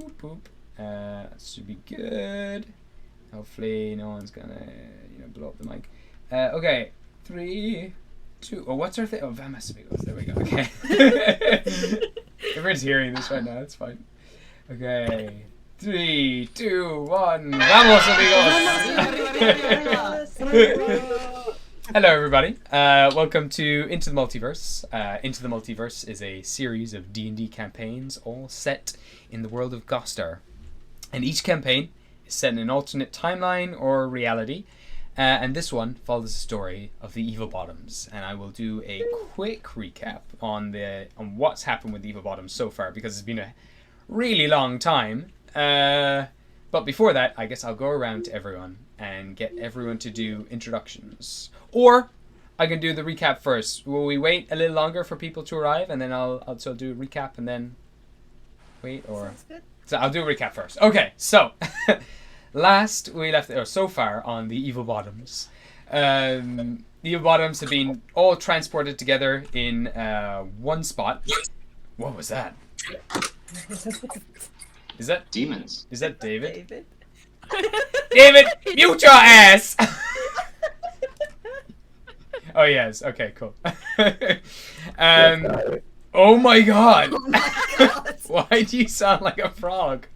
Boop, boop. That should be good. Hopefully no one's gonna, blow up the mic. Okay, 3, 2. Oh, what's our thing? Oh, Vamos Amigos. There we go. Okay. Everyone's hearing this right now. It's fine. Okay. 3, 2, 1. Vamos Amigos. Hello, everybody. Welcome to Into the Multiverse. Into the Multiverse is a series of D&D campaigns, all set in the world of Gostar. And each campaign is set in an alternate timeline or reality. And this one follows the story of the Evil Bottoms. And I will do a quick recap on what's happened with the Evil Bottoms so far, because it's been a really long time. But before that, I guess I'll go around to everyone and get everyone to do introductions. Or I can do the recap first. Will we wait a little longer for people to arrive, and then I'll do a recap and then wait? Or sounds good. So I'll do a recap first. Okay, so last we left, or so far, on the Evil Bottoms. The Evil Bottoms have been all transported together in one spot. What was that? Is that demons? Is that David? David. David, mute your ass! Oh, yes. Okay, cool. Oh my god! Oh my god! Why do you sound like a frog?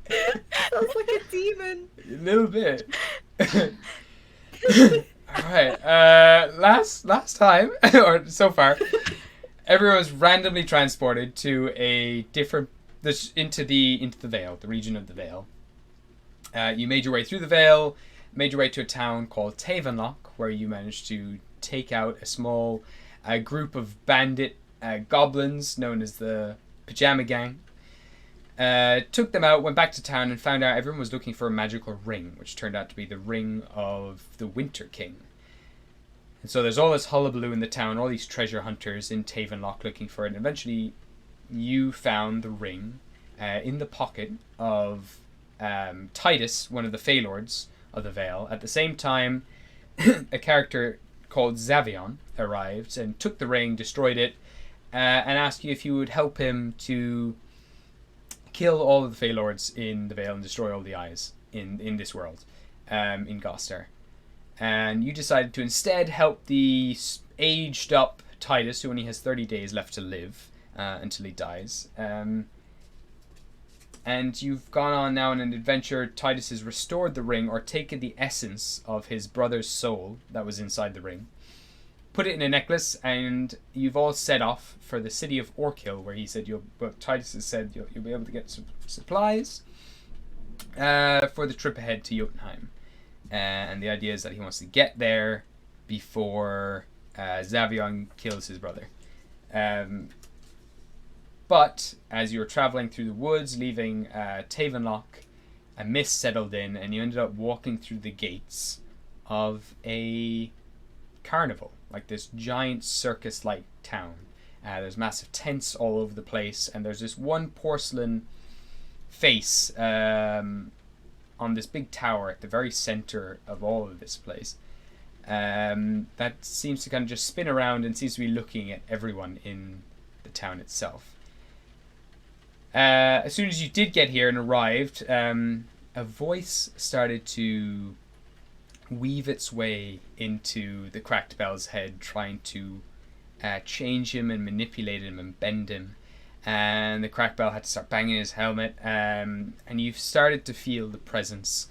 Sounds like a demon. A little bit. Alright, last time, or so far, everyone was randomly transported to a different, into the Vale, the region of the Vale. You made your way through the Vale, made your way to a town called Tavenlock, where you managed to take out a small group of bandit goblins known as the Pajama Gang. Took them out, went back to town, and found out everyone was looking for a magical ring, which turned out to be the ring of the Winter King. And so there's all this hullabaloo in the town, all these treasure hunters in Tavenlock looking for it, and eventually you found the ring in the pocket of Titus, one of the Fey Lords of the Vale. At the same time, a character called Zavion arrived and took the ring, destroyed it, and asked you if you would help him to kill all of the Fey Lords in the Vale and destroy all the eyes in this world, in Gostar. And you decided to instead help the aged up Titus, who only has 30 days left to live until he dies. And you've gone on now on an adventure. Titus has restored the ring, or taken the essence of his brother's soul that was inside the ring, put it in a necklace, and you've all set off for the city of Orkill, where he said Titus has said you'll be able to get some supplies for the trip ahead to Jotunheim. And the idea is that he wants to get there before Zavion kills his brother. But as you were traveling through the woods, leaving Tavenlock, a mist settled in, and you ended up walking through the gates of a carnival, like this giant circus-like town. There's massive tents all over the place, and there's this one porcelain face on this big tower at the very center of all of this place. That seems to kind of just spin around and seems to be looking at everyone in the town itself. As soon as you did get here and arrived, a voice started to weave its way into the Cracked Bell's head, trying to change him and manipulate him and bend him. And the Cracked Bell had to start banging his helmet, and you've started to feel the presence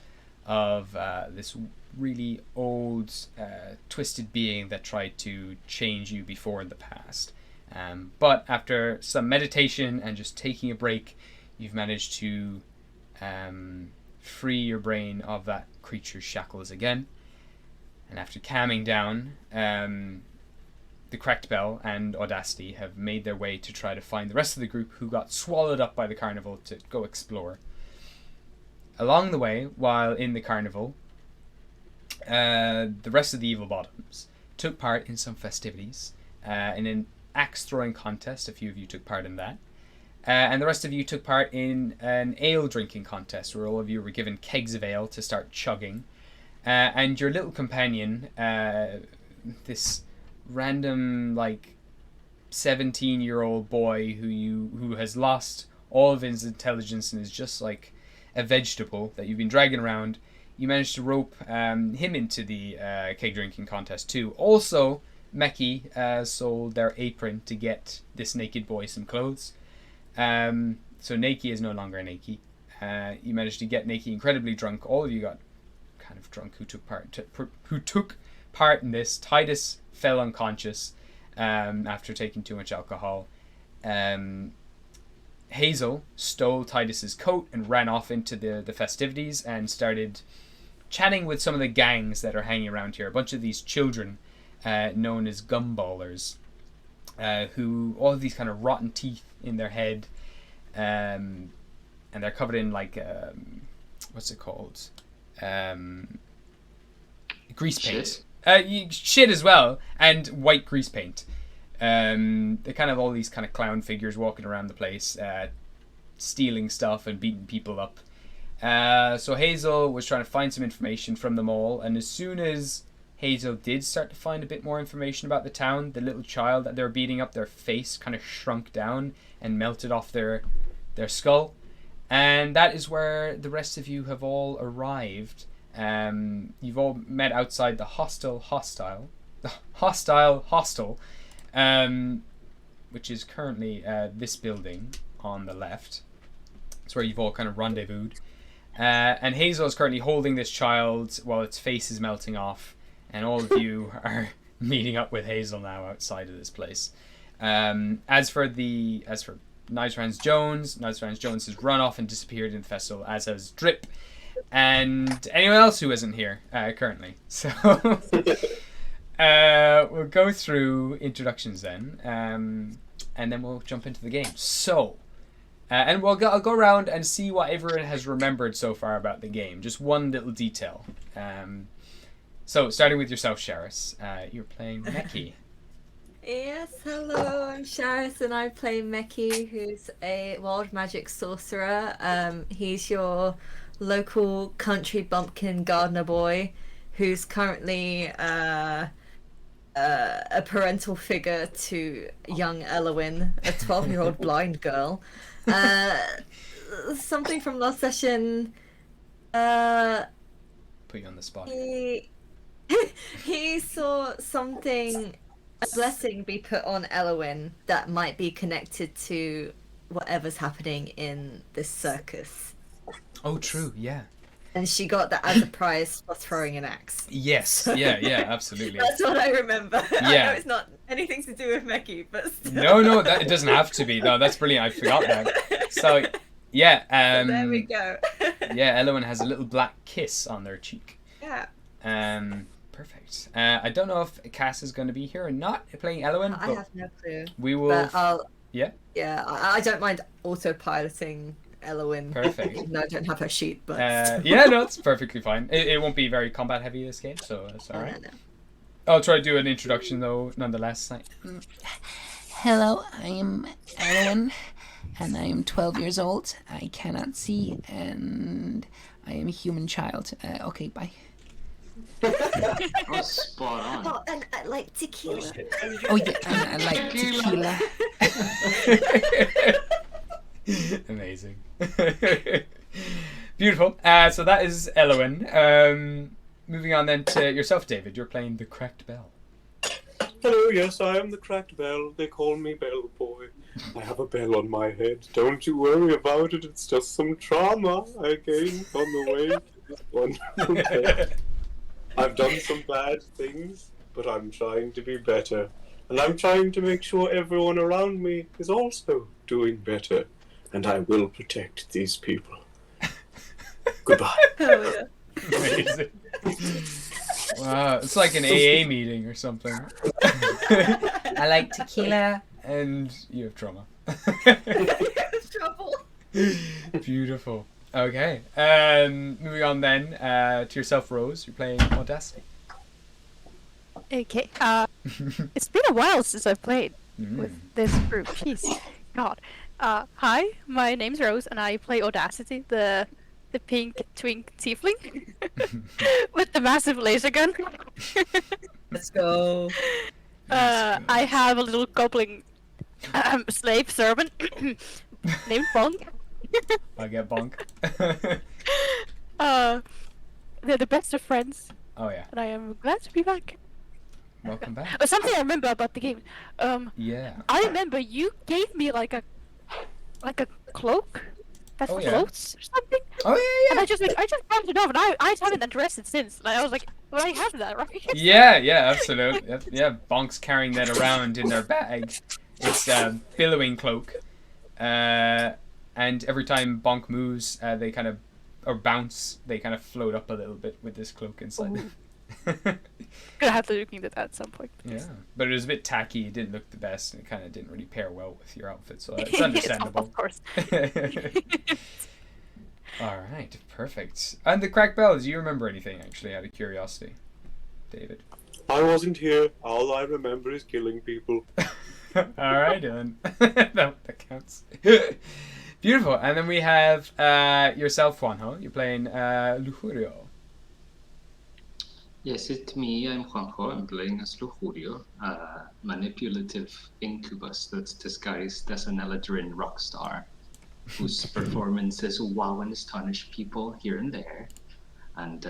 of this really old, twisted being that tried to change you before in the past. But after some meditation and just taking a break, you've managed to free your brain of that creature's shackles again. And after calming down, the Cracked Bell and Audacity have made their way to try to find the rest of the group who got swallowed up by the carnival to go explore. Along the way, while in the carnival, the rest of the Evil Bottoms took part in some festivities, in an axe throwing contest. A few of you took part in that. And the rest of you took part in an ale drinking contest, where all of you were given kegs of ale to start chugging. And your little companion, this random 17-year-old boy who has lost all of his intelligence and is just like a vegetable that you've been dragging around. You managed to rope him into the keg drinking contest too. Also, Meki sold their apron to get this naked boy some clothes. So Nakey is no longer Nakey. You managed to get Nakey incredibly drunk. All of you got kind of drunk who took part in this. Titus fell unconscious after taking too much alcohol. Hazel stole Titus's coat and ran off into the festivities and started chatting with some of the gangs that are hanging around here. A bunch of these children known as gumballers, who all of these kind of rotten teeth in their head, and they're covered in like what's it called? Grease paint. Shit as well, and white grease paint. They're kind of all these kind of clown figures walking around the place, stealing stuff and beating people up. So Hazel was trying to find some information from them all, and as soon as Hazel did start to find a bit more information about the town, the little child that they were beating up, their face kind of shrunk down and melted off their skull. And that is where the rest of you have all arrived. You've all met outside the hostel, which is currently this building on the left. It's where you've all kind of rendezvoused. And Hazel is currently holding this child while its face is melting off, and all of you are meeting up with Hazel now outside of this place. As for Nitrans Jones has run off and disappeared in the festival, as has Drip, and anyone else who isn't here currently. So we'll go through introductions then, and then we'll jump into the game. So, and I'll go around and see what everyone has remembered so far about the game. Just one little detail. So, starting with yourself, Sharis. You're playing Meki. Yes, hello, I'm Sharis and I play Meki, who's a wild magic sorcerer. He's your local country bumpkin gardener boy who's currently a parental figure to young Elowin, a 12-year-old blind girl. Something from last session. Put you on the spot. He saw something, a blessing be put on Elowin that might be connected to whatever's happening in this circus. Oh, true, yeah. And she got that as a prize for throwing an axe. Yes, yeah, absolutely. That's what I remember. Yeah. I know it's not anything to do with Meki, but No, still. it doesn't have to be. No, that's brilliant. I forgot that. So, yeah. So there we go. Yeah, Elowin has a little black kiss on their cheek. Yeah. Perfect. I don't know if Cass is going to be here or not playing Elowin. I have no clue. We will. But Yeah. Yeah, I don't mind autopiloting Elowin. Perfect. Even though I don't have her sheet, but yeah, no, it's perfectly fine. It won't be very combat heavy this game, so it's all right. No. I'll try to do an introduction though, nonetheless. Hello, I am Elowin, and I am 12 years old. I cannot see, and I am a human child. Okay, bye. Oh, spot on. Oh, and I like tequila. Oh yeah, and I like tequila. Amazing. Beautiful. So that is Elowin. Moving on then to yourself, David. You're playing the Cracked Bell. Hello, yes, I am the Cracked Bell. They call me Bell Boy. I have a bell on my head. Don't you worry about it. It's just some trauma I gained on the way to this wonderful bell. I've done some bad things, but I'm trying to be better. And I'm trying to make sure everyone around me is also doing better. And I will protect these people. Goodbye. Oh, yeah. Amazing. Wow, it's like an AA meeting or something. I like tequila, and you have trauma. Trouble. Beautiful. Okay. Moving on then to yourself, Rose. You're playing Audacity. Okay. It's been a while since I've played with this group. Jeez, God. Hi, my name's Rose, and I play Audacity, the pink twink tiefling with the massive laser gun. Let's go. I have a little goblin slave servant named Bonk. I get bonk. They're the best of friends, Oh yeah. and I am glad to be back. Welcome back. Something I remember about the game. Yeah. I remember you gave me like a cloak that Oh, yeah. floats or something, Oh and yeah, I just dropped it off, and I haven't addressed it since. And I was like, well, I have that, right? yeah. Yeah, absolutely. Yeah, Bonk's carrying that around in their bag. It's a billowing cloak. And every time Bonk moves, they kind of, or bounce, they kind of float up a little bit with this cloak inside them. Gonna have to look into that at some point. Yeah, but it was a bit tacky. It didn't look the best, and it kind of didn't really pair well with your outfit, so it's understandable. Of course. All right, perfect. And the cracked bell, do you remember anything, actually, out of curiosity? David? I wasn't here. All I remember is killing people. All right, then. that counts. Beautiful. And then we have yourself, Juanjo. You're playing Lujurio. Yes, it's me. I'm Juanjo. I'm playing as Lujurio, a manipulative incubus that's disguised as an Eladrin rock star, whose performances wow and astonish people here and there. And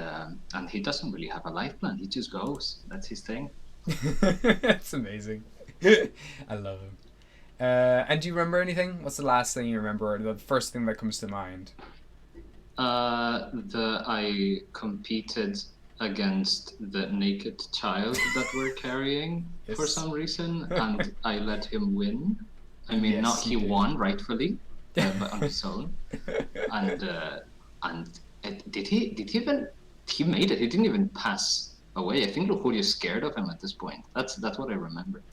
he doesn't really have a life plan. He just goes. That's his thing. That's amazing. I love him. And do you remember anything? What's the last thing you remember, or the first thing that comes to mind? I competed against the naked child that we're carrying for Yes. some reason, and I let him win. I mean, Yes, not he you did. won rightfully, but on his own. Did he even? He made it. He didn't even pass away. I think Lujurio's scared of him at this point. That's what I remember.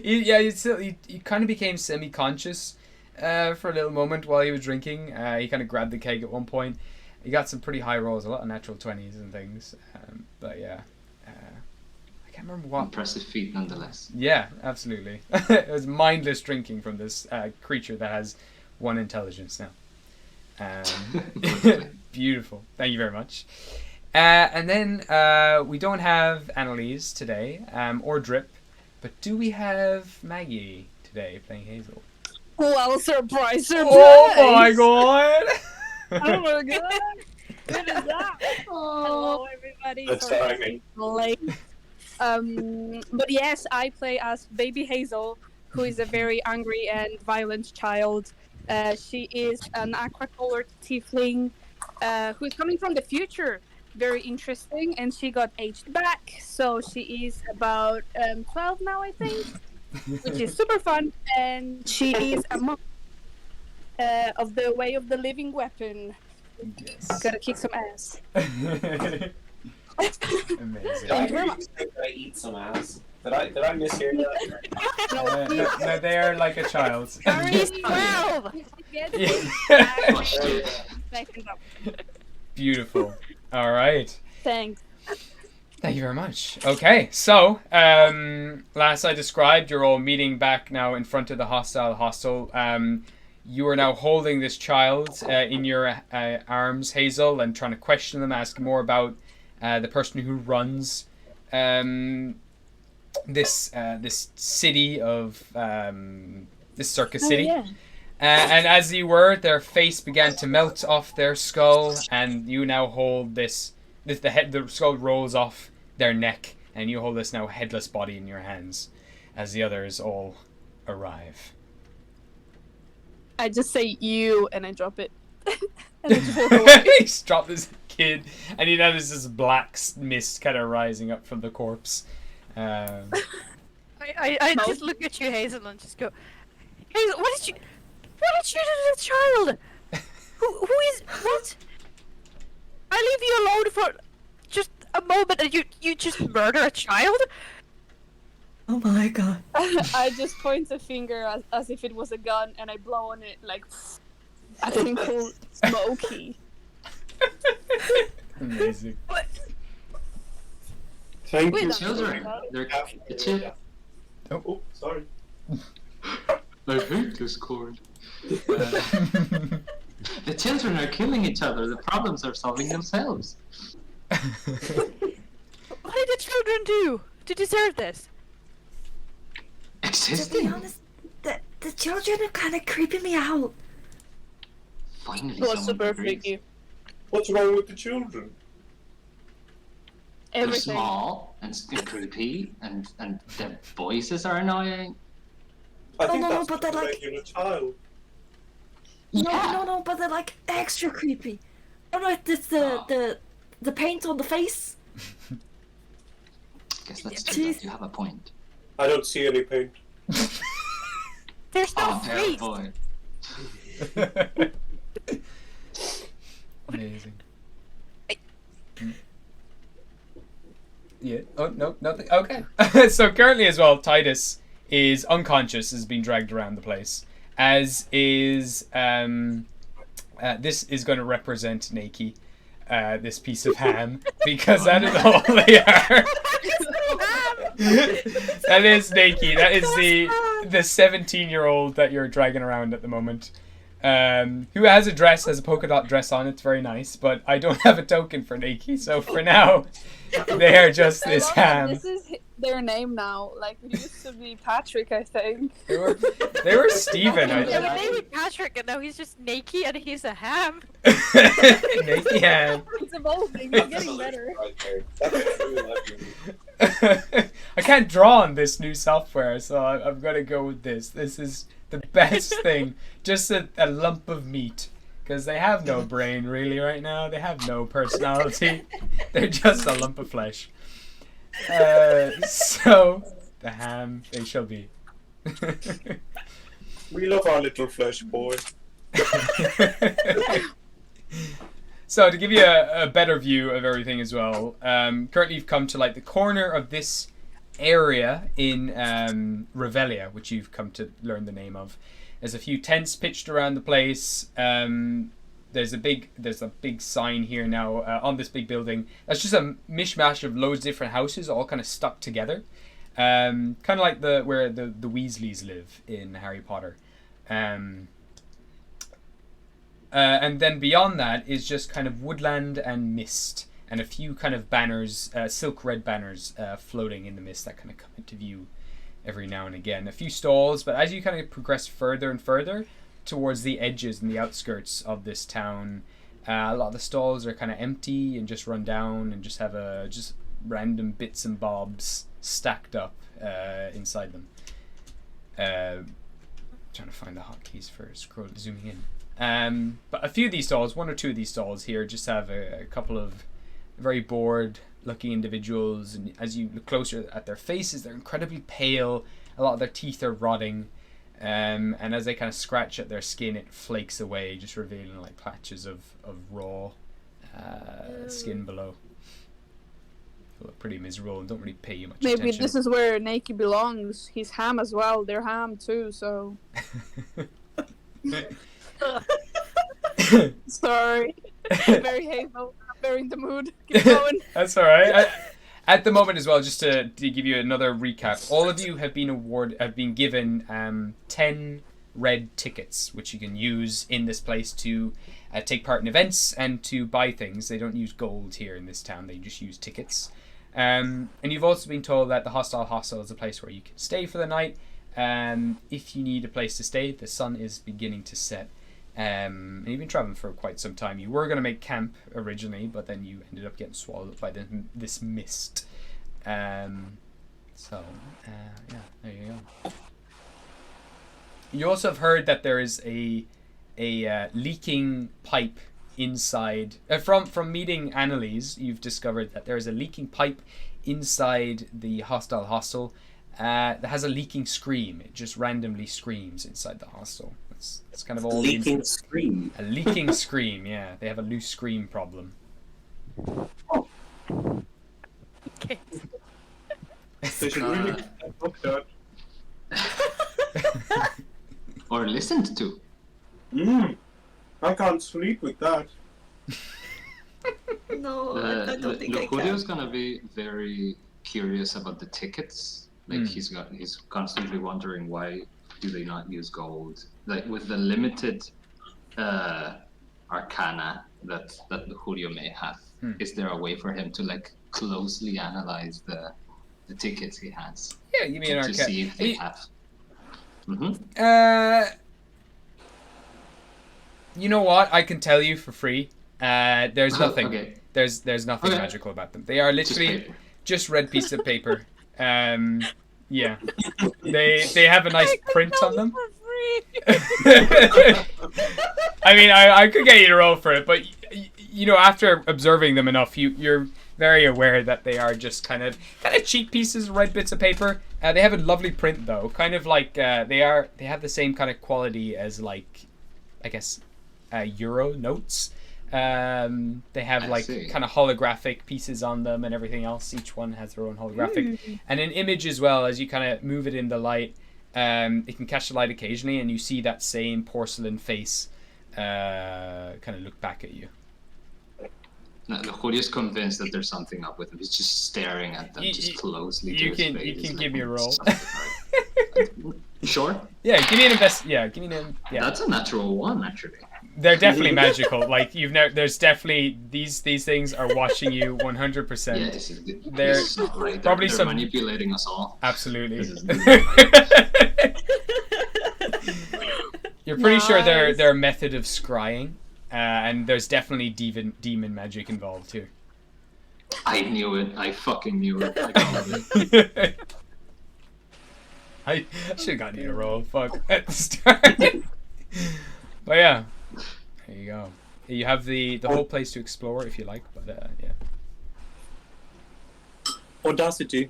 He kind of became semi-conscious for a little moment while he was drinking. He kind of grabbed the keg at one point. He got some pretty high rolls, a lot of natural 20s and things. But yeah, I can't remember what. Impressive feat, nonetheless. Yeah, absolutely. It was mindless drinking from this creature that has 1 intelligence now. Beautiful. Thank you very much. And then we don't have Annalise today, or Drip, but do we have Maggie today playing Hazel? Well, surprise, surprise! Oh my god! Oh my god! What is that? Hello, everybody. That's Sorry timing. I'm late. But yes, I play as Baby Hazel, who is a very angry and violent child. She is an aqua-colored tiefling who is coming from the future. Very interesting, and she got aged back, so she is about 12 now, I think, which is super fun. And she is a monk of the Way of the Living Weapon. Yes. Gotta kick some ass. Amazing. Thank you very much. Did I eat some ass? Did I mishear that? No, they are like a child. She's 12! Oh, shit. Beautiful. All right. Thanks. Thank you very much. Okay, so last I described, you're all meeting back now in front of the hostile hostel. You are now holding this child in your arms, Hazel, and trying to question them, ask more about the person who runs this city of this circus city. Yeah. And as you were, their face began to melt off their skull, and you now hold this the skull rolls off their neck, and you hold this now headless body in your hands as the others all arrive. I just say you and I drop it. And then just walk away. He's dropped this kid, and you know there's this black mist kind of rising up from the corpse. I just look at you, Hazel, and just go, Hazel, what did you do to the child? Who is, what? I leave you alone for just a moment and you just murder a child? Oh my god. I just point a finger as if it was a gun and I blow on it like I think called smoky. Amazing. Thank Wait, you. that's- Children, they're Oh, sorry. I hate this cord. The children are killing each other. The problems are solving themselves. What did the children do to deserve this? To be Existing. honest, The children are kind of creeping me out. Finally, It was someone super agrees. freaky. What's wrong with the children? They're Everything. small and creepy, and their voices are annoying. I think no, that's but just they're a like- regular child. No, but they're like extra creepy. I don't know if it's the paint on the face. Guess that's true. Jeez. That you have a point. I don't see any paint. There's no Oh, fair face. boy. Amazing. Yeah. Oh no, nothing. Okay. So currently as well, Titus is unconscious, has been dragged around the place. As is this is going to represent Naki, this piece of ham, because that is all they are. That is Naki. That is the 17-year-old that you're dragging around at the moment. Who has a polka dot dress on. It's very nice, but I don't have a token for Naki, so for now, they are just I this love that ham. This is their name now. Like, it used to be Patrick, I think. They were Steven, I Yeah, think. but name is Patrick, and now he's just Nakey, and he's a ham. Naki ham. It's evolving. It's getting better. Right there. That's really lovely. I can't draw on this new software, so I'm gonna go with this. This is the best thing. Just a lump of meat. Because they have no brain, really, right now. They have no personality. They're just a lump of flesh. So, the ham, they shall be. We love our little flesh boy. So, to give you a better view of everything as well, currently you've come to like the corner of this area in Revalia, which you've come to learn the name of. There's a few tents pitched around the place. There's a big sign here now on this big building. That's just a mishmash of loads of different houses, all kind of stuck together. Kind of like where the Weasleys live in Harry Potter. And then beyond that is just kind of woodland and mist, and a few kind of banners, silk red banners floating in the mist that kind of come into view every now and again. A few stalls, but as you kind of progress further and further towards the edges and the outskirts of this town, a lot of the stalls are kind of empty and just run down and just have just random bits and bobs stacked up inside them. Trying to find the hotkeys for zooming in. But a few of these stalls, one or two of these stalls here, just have a couple of very bored looking individuals, and as you look closer at their faces, they're incredibly pale. A lot of their teeth are rotting, and as they kind of scratch at their skin, it flakes away, just revealing like patches of raw skin below. They look pretty miserable and don't really pay you much Maybe attention. this is where Nakey belongs. He's ham as well. They're ham too, so. Sorry. Very Hazel. Very in the mood. Keep going. That's all right. At the moment as well, just to give you another recap, all of you have been given 10 red tickets, which you can use in this place to take part in events and to buy things. They don't use gold here in this town; they just use tickets. And you've also been told that the Hostel is a place where you can stay for the night. If you need a place to stay, the sun is beginning to set. And you've been traveling for quite some time. You were going to make camp originally, but then you ended up getting swallowed up by this mist. Yeah, there you go. You also have heard that there is a leaking pipe inside. From meeting Annalise, you've discovered that there is a leaking pipe inside the hostel that has a leaking scream. It just randomly screams inside the hostel. It's kind of all Leaking scream. a leaking scream. Yeah, they have a loose scream problem. Okay. They should really look at. Or listened to. I can't sleep with that. No, I don't think I Lucurio's can. gonna be very curious about the tickets. Like he's constantly wondering why do they not use gold? Like with the limited arcana that Lucurio may have, is there a way for him to like closely analyze the tickets he has? Yeah, you mean to see if they have? You know what? I can tell you for free. There's nothing. Okay. There's nothing Okay. magical about them. They are literally just red piece of paper. Yeah. They have a nice print on them. I mean, I could get you to roll for it, but you know, after observing them enough, you're very aware that they are just kind of cheap pieces of red bits of paper. They have a lovely print though, kind of like they have the same kind of quality as, like, I guess, euro notes. They have like kind of holographic pieces on them and everything else. Each one has their own holographic and an image as well. As you kind of move it in the light, it can catch the light occasionally, and you see that same porcelain face kind of look back at you. No, Julio's convinced that there's something up with him. He's just staring at them, just closely. You can give me a roll. Sure. Yeah, give me an give me an. Yeah. That's a natural one, actually. They're definitely magical. Like, there's definitely these things are watching you 100%. Yeah, this is not right. Probably they're some manipulating us all. Absolutely. You're pretty sure they're a method of scrying, and there's definitely demon magic involved too. I knew it. I fucking knew it. I called it. I should have gotten you to roll. Fuck at the start. But yeah, there you go. You have the whole place to explore if you like. But yeah. Audacity.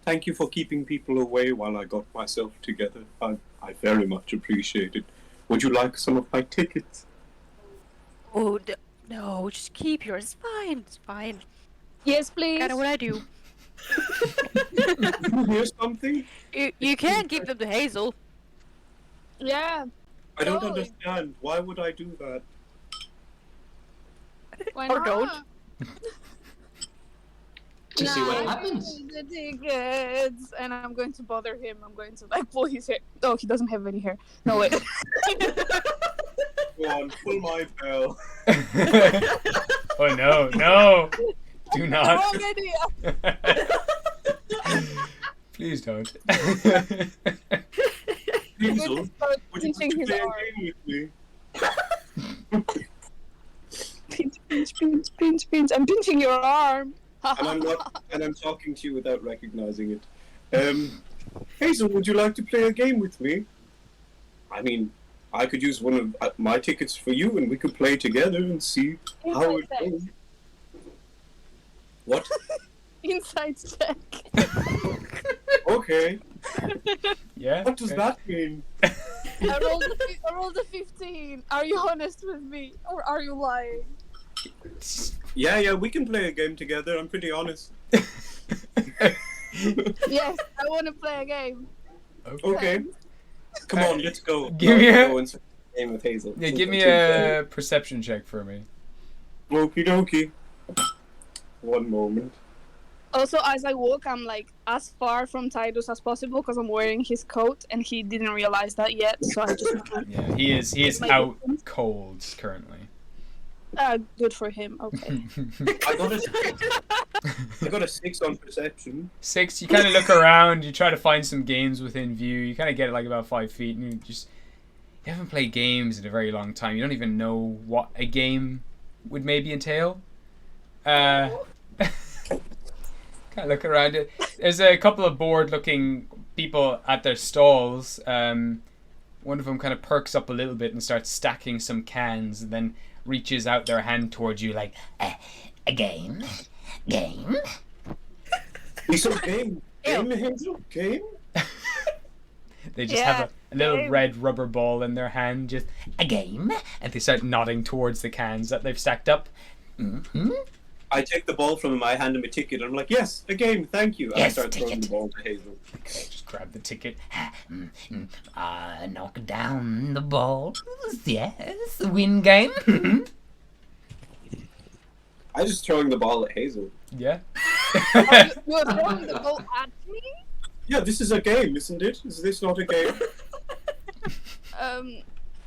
Thank you for keeping people away while I got myself together. I very much appreciate it. Would you like some of my tickets? Oh, no, just keep yours. It's fine. It's fine. Yes, please. Kind of what I do. You hear something? You can keep them to Hazel. Yeah. I don't Totally. understand. Why would I do that? Why Or not? don't. To see what Nah, happens. The tickets, and I'm going to bother him. I'm going to like pull his hair. Oh, he doesn't have any hair. No way. Go on, pull my bell. Oh no! Do not. Wrong idea. Please don't. Hazel, Start would you pinching his play a arm. game with me? Pinch. I'm pinching your arm. And I'm talking to you without recognizing it. Hazel, would you like to play a game with me? I mean, I could use one of my tickets for you, and we could play together and see how it Inside goes. What? Inside check. Okay. Yeah. What does that mean? I rolled a 15. Are you honest with me, or are you lying? Yeah, we can play a game together. I'm pretty honest. Yes, I want to play a game. Okay. Come on, let's go. Give me go and game with Hazel. Yeah, give me a perception check for me. Okie dokie. One moment. Also, as I walk, I'm like as far from Tidus as possible because I'm wearing his coat, and he didn't realize that yet. So I just Yeah, he is out cold currently. good for him. Okay. I got a 6 on perception. 6. You kind of look around. You try to find some games within view. You kind of get like about 5 feet, and you haven't played games in a very long time. You don't even know what a game would maybe entail. Kind of look around it. There's a couple of bored-looking people at their stalls. One of them kind of perks up a little bit and starts stacking some cans, and then reaches out their hand towards you like, A game? Game? We saw game. Game, Hazel? Game? they just have a little game. red rubber ball in their hand, just A game? and they start nodding towards the cans that they've stacked up. Mm-hmm. I take the ball from him, I hand him a ticket, and I'm like, yes, a game, thank you. And I Yes, start throwing ticket. the ball to Hazel. Just grab the ticket. Knock down the balls. Yes, win game. I just throwing the ball at Hazel. Yeah. You're throwing the ball at me? Yeah, this is a game, isn't it? Is this not a game?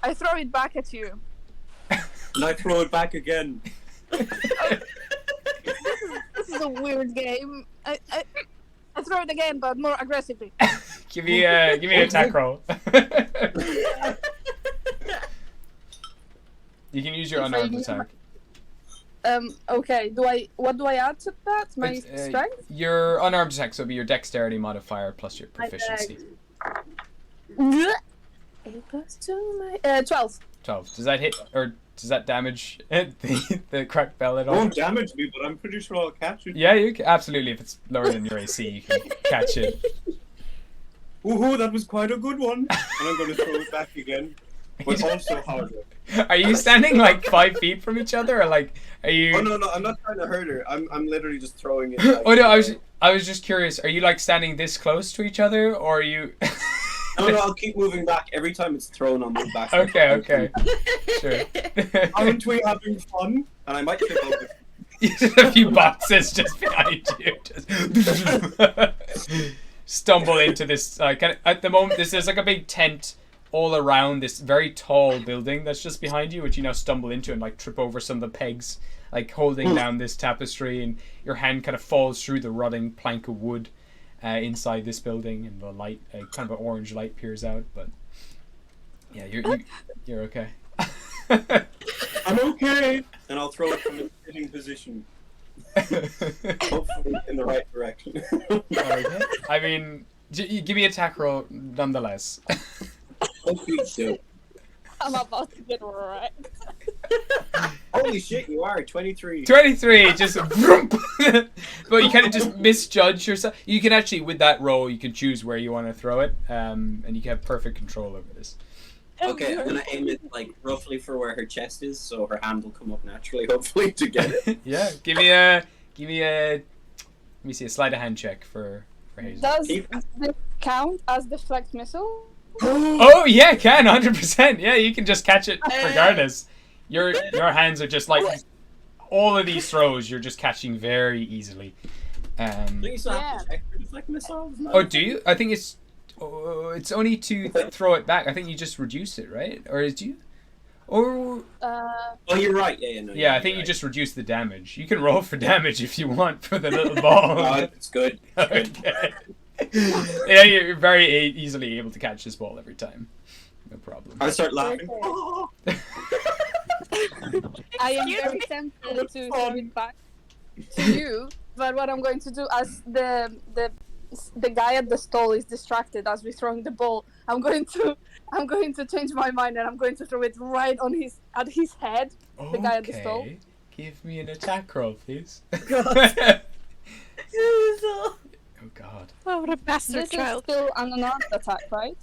I throw it back at you. And I throw it back again. This is a weird game. I throw it again, but more aggressively. Give me an attack roll. You can use your unarmed attack. Okay. What do I add to that? My strength? Your unarmed attack, so it'll be your dexterity modifier plus your proficiency. 8 plus 2, 12. 12. Does that hit, or does that damage the cracked bell at It all? won't damage me, but I'm pretty sure I'll catch it. Yeah, you can, absolutely. If it's lower than your AC, you can catch it. Woohoo, that was quite a good one. And I'm going to throw it back again. But also harder. Are you standing like 5 feet from each other, or like are you? Oh no, I'm not trying to hurt her. I'm literally just throwing it. Like, Oh no, I was just curious. Are you like standing this close to each other, or are you? No, I'll keep moving back every time it's thrown. I'll move back. Okay. Sure. Aren't we having fun? And I might trip over. A few boxes just behind you. Just stumble into this. Kind of, at the moment, there's like a big tent all around this very tall building that's just behind you, which you now stumble into and like trip over some of the pegs, like holding down this tapestry, and your hand kind of falls through the rotting plank of wood inside this building, and the light, kind of an orange light, peers out. But yeah, you're okay. I'm okay, and I'll throw it from a sitting position. Hopefully in the right direction. Okay. I mean, give me an attack roll nonetheless. Hopefully so. I'm about to get right. Holy shit, you are 23. 23, just vroom. But you kind of just misjudge yourself. You can actually, with that roll, you can choose where you want to throw it, and you can have perfect control over this. Okay, I'm gonna aim it like roughly for where her chest is, so her hand will come up naturally, hopefully, to get it. Yeah, give me a let me see, a sleight of hand check for Hazel. Does this count as deflect missile? Oh yeah, can 100%. Yeah, you can just catch it regardless. Your hands are just like all of these throws. You're just catching very easily. Don't you still have to check for deflect missiles? Oh, do you? I think it's only to throw it back. I think you just reduce it, right? Or is you? Or oh, you're right. Yeah, I think you just reduce the damage. You can roll for damage if you want for the little ball. It's good. Okay. Yeah, you're very easily able to catch this ball every time. No problem. I start laughing. I am very tempted to throw it back to you, but what I'm going to do, as the guy at the stall is distracted as we're throwing the ball, I'm going to change my mind, and I'm going to throw it right at his head. Okay. The guy at the stall. Give me an attack roll, please. Oh god. Oh, what a bastard This child. is still an unarmed attack, right?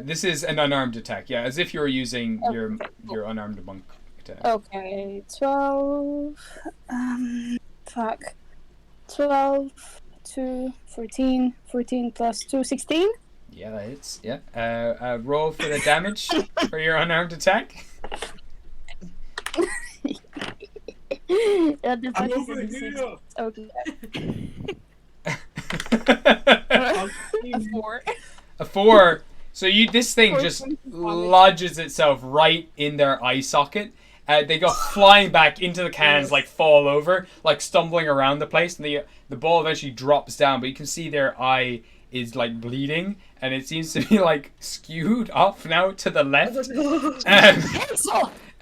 This is an unarmed attack, yeah, as if you were using your unarmed monk attack. Okay, 12. Fuck. 12 to 14. 14 plus 2, 16. Yeah, that hits. Yeah. Roll for the damage for your unarmed attack. The I'm fuck is over it? here. Okay. A 4. A 4. So this thing just lodges itself right in their eye socket. They go flying back into the cans, like fall over, like stumbling around the place, and the ball eventually drops down. But you can see their eye is like bleeding, and it seems to be like skewed off now to the left.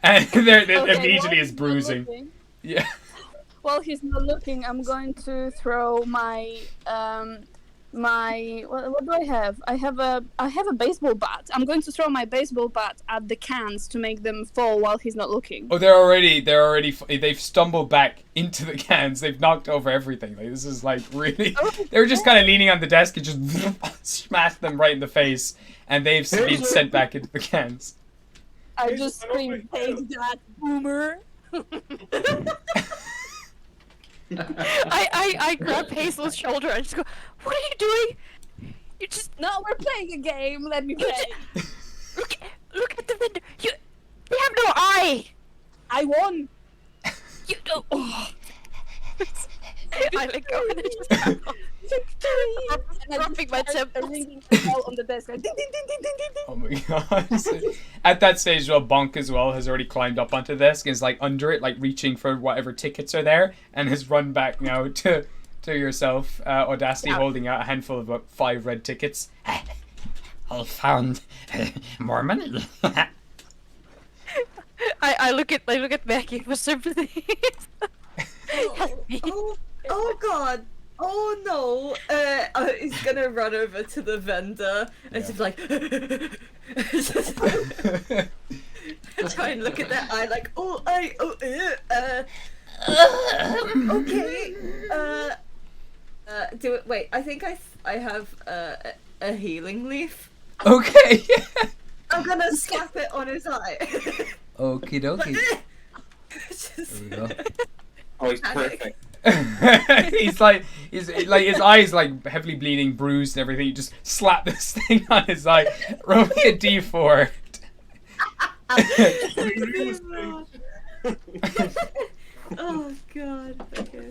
And there immediately is bruising. Yeah. While he's not looking, I'm going to throw my what do I have? I have a baseball bat. I'm going to throw my baseball bat at the cans to make them fall while he's not looking. Oh, they've stumbled back into the cans. They've knocked over everything. Like, this is like really. They were just kind of leaning on the desk and just smashed them right in the face, and they've been sent back into the cans. I just scream, "Take that, boomer!" I grab Hazel's shoulder and just go, "What are you doing? You just No, we're playing a game. Let me play. look at the window. You have no eye. I won. You don't." Oh. I let go and I just rubbing my temple. Ringing the bell on the desk. Like, ding, ding, ding, ding, ding, ding, ding. Oh my god. So, at that stage, well, Bonk as well has already climbed up onto the desk and is like under it, like reaching for whatever tickets are there, and has run back now to yourself, Audacity, holding out a handful of about 5 red tickets. I found more money. I look at Becky for sympathy. Help me. Oh God. Oh no. He's gonna run over to the vendor and just like just try and look at their eye like, okay. Do it. Wait, I think I have a healing leaf. Okay. I'm gonna slap it on his eye. Okie dokie. Just- There we go. Oh, he's perfect. He's like his eyes like heavily bleeding, bruised, and everything. You just slap this thing on his eye. Roll me a d4. Oh God. Okay.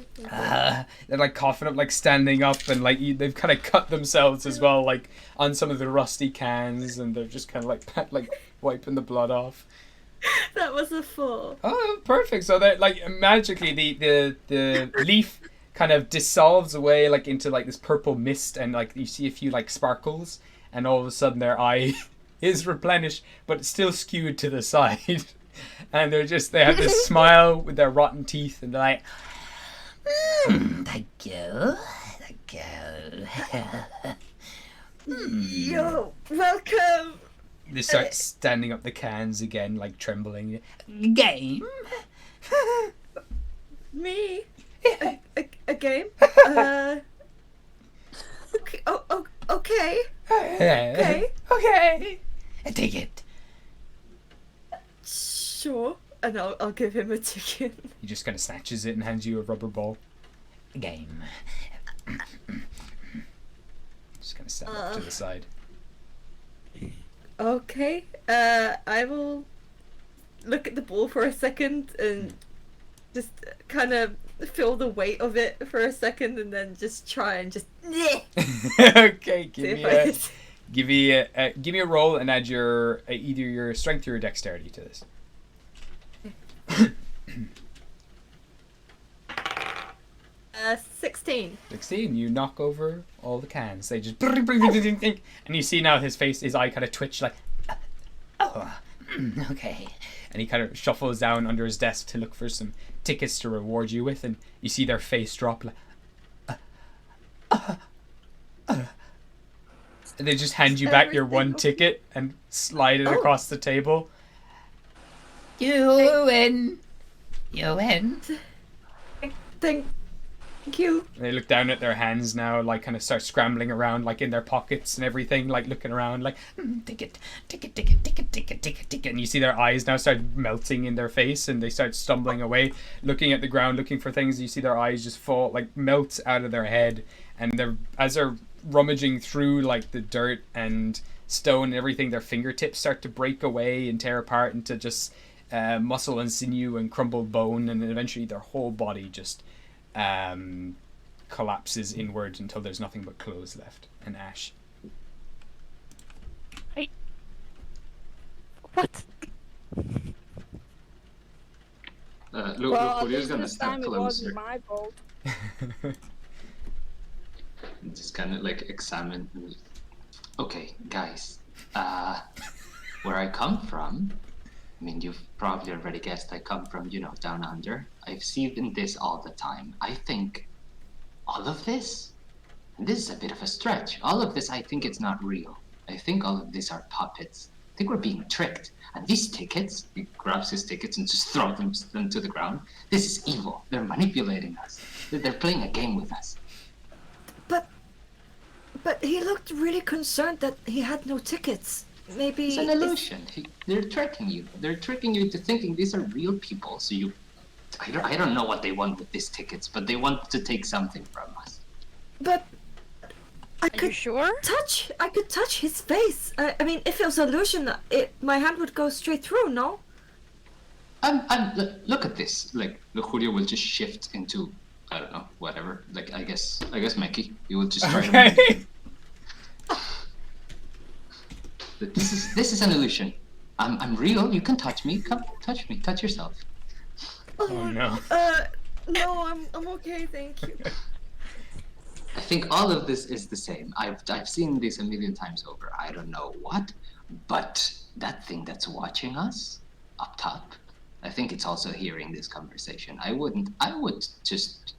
They're like coughing up, like standing up, and like they've kind of cut themselves as well, like on some of the rusty cans, and they're just kind of like wiping the blood off. That was a 4. Oh, perfect. So that like magically the leaf kind of dissolves away like into like this purple mist, and like you see a few like sparkles, and all of a sudden their eye is replenished, but it's still skewed to the side. And they have this smile with their rotten teeth, and they're like, Thank you. Thank you. Yo, welcome. they start standing up the cans again, like trembling. Game. Me? A game? Okay. Okay. Okay. Okay. Take it. Sure. And I'll give him a ticket. He just kind of snatches it and hands you a rubber ball. Game. Just kind of stand up to the side. Okay. I will look at the ball for a second and just kind of feel the weight of it for a second, and then just try and just. Okay, See give me a roll and add your either your strength or your dexterity to this. 16. 16. You knock over all the cans. They just and you see now his eye kind of twitch like, Oh, okay. and he kind of shuffles down under his desk to look for some tickets to reward you with, and you see their face drop like. And they just hand you back your one ticket and slide it across the table. You win. You win. Thank you. And they look down at their hands now, like kind of start scrambling around, like in their pockets and everything, like looking around, like ticket, ticket, ticket, ticket, ticket, ticket, ticket. And you see their eyes now start melting in their face, and they start stumbling away, looking at the ground, looking for things. You see their eyes just fall, like melt out of their head, and as they're rummaging through like the dirt and stone and everything, their fingertips start to break away and tear apart into just muscle and sinew and crumbled bone, and eventually their whole body just collapses inward until there's nothing but clothes left and ash. What? Lucurio's gonna this step time it closer. wasn't my fault. And just kind of like examine. Okay, guys. Where I come from, I mean, you've probably already guessed I come from, down under. I've seen this all the time. I think all of this, and this is a bit of a stretch, all of this, I think it's not real. I think all of these are puppets. I think we're being tricked. And these tickets, he grabs his tickets and just throws them to the ground. This is evil. They're manipulating us. They're playing a game with us. But he looked really concerned that he had no tickets. Maybe It's an illusion. They're tricking you. They're tricking you into thinking these are real people. So I don't know what they want with these tickets, but they want to take something from us. But I Are you could sure? touch his face. I mean, if it was an illusion, my hand would go straight through. No. Look at this. Like, Lucurio will just shift into, I don't know, whatever. Like, I guess Mickey. You will just try to. Okay. But this is an illusion. I'm real. You can touch me. Come, touch me. Touch yourself. Oh no. No, I'm okay, thank you. think all of this is the same. I've seen this a million times over. I don't know what, but that thing that's watching us up top, I think it's also hearing this conversation. I would just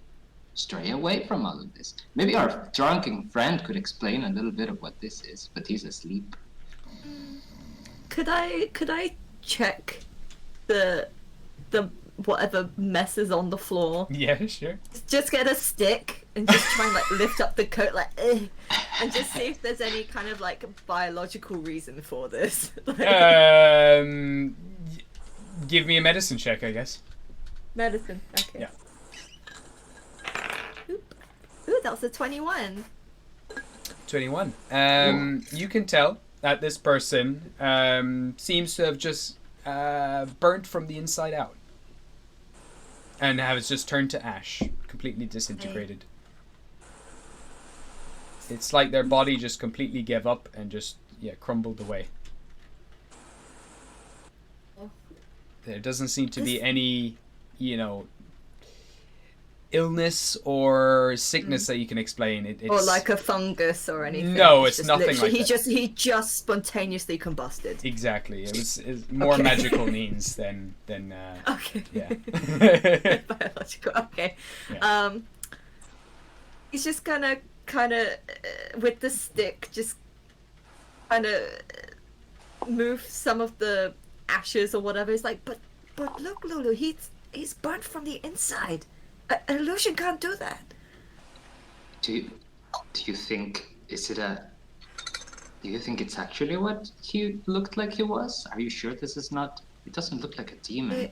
stray away from all of this. Maybe our drunken friend could explain a little bit of what this is, but he's asleep. Could I check the whatever mess is on the floor? Yeah, sure. Just get a stick and just try and like lift up the coat like and just see if there's any kind of like biological reason for this. Give me a medicine check, I guess. Medicine. Okay. Yeah. Ooh, that was a 21. 21. You can tell that this person seems to have just burnt from the inside out. And has just turned to ash, completely disintegrated. It's like their body just completely gave up and just, crumbled away. There doesn't seem to be any, illness or sickness that you can explain. It's, or like a fungus or anything. No, it's nothing like that. He just spontaneously combusted. Exactly. It's more magical means than okay. Yeah. Biological. Okay. Yeah. He's just gonna kind of with the stick just kind of move some of the ashes or whatever. It's like, but look, Lulu, he's burnt from the inside. An illusion can't do that. Do you think do you think it's actually what he looked like he was? Are you sure this is not? It doesn't look like a demon.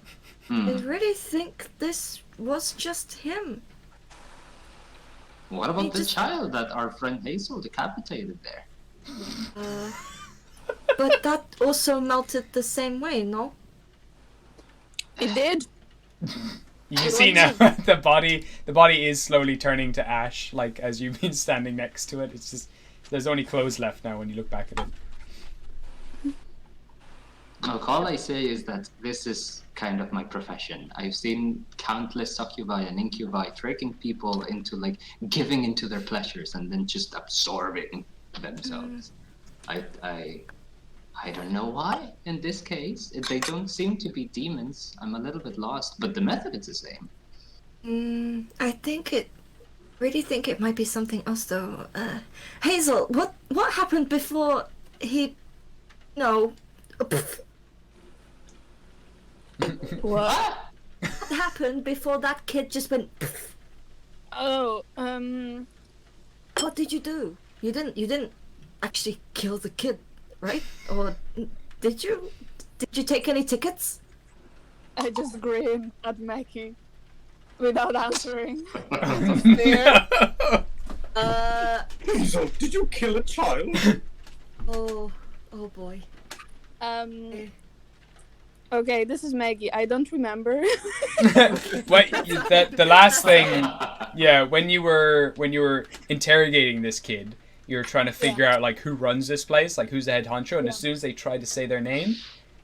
I really think this was just him. What about the child that our friend Hazel decapitated there? But that also melted the same way, no? It did. You can see now the body is slowly turning to ash, like as you've been standing next to it. It's just there's only clothes left now when you look back at it. Look, all I say is that this is kind of my profession. I've seen countless succubi and incubi tricking people into like giving into their pleasures and then just absorbing themselves. I don't know why. In this case, they don't seem to be demons. I'm a little bit lost, but the method is the same. I really think it might be something else though. Hazel, what happened before he? No. What? What happened before that kid just went? Oh, What did you do? You didn't actually kill the kid, right? Or did you? Did you take any tickets? I just grinned at Mackie without answering. So, did you kill a child? Oh boy. Okay, this is Maggie. I don't remember. Wait, the last thing, when you were interrogating this kid, you were trying to figure out like who runs this place, like who's the head honcho, and as soon as they tried to say their name,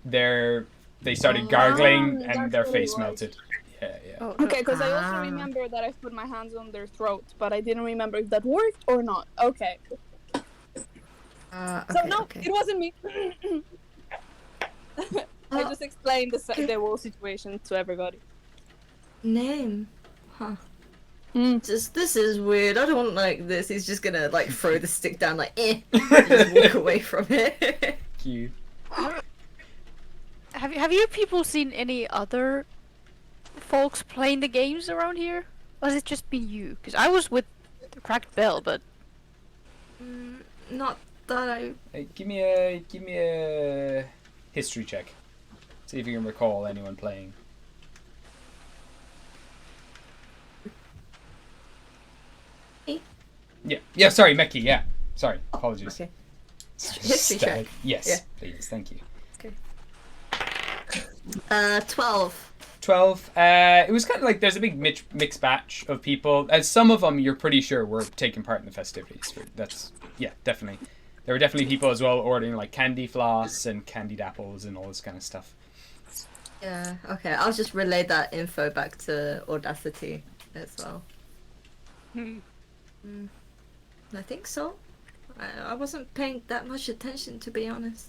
they started gargling and their face melted. Yeah. Oh, okay, because I also remember that I put my hands on their throat, but I didn't remember if that worked or not. Okay. So no, it wasn't me. I just explained the whole situation to everybody. Name, huh? This is weird. I don't like this. He's just gonna like throw the stick down, like and just walk away from it. Cute. Have you people seen any other folks playing the games around here? Or has it just been you? Because I was with the Cracked Bell, but Not that I. Hey, give me a history check. See if you can recall anyone playing. Me? Yeah. Sorry, Meki. Yeah. Sorry. Apologies. Okay. History check. Yes, Yeah. please. Thank you. Okay. 12. 12. It was kind of like there's a big mixed batch of people. And some of them you're pretty sure were taking part in the festivities. That's definitely. There were definitely people as well ordering like candy floss and candied apples and all this kind of stuff. Yeah. Okay. I'll just relay that info back to Audacity as well. I think so. I wasn't paying that much attention, to be honest.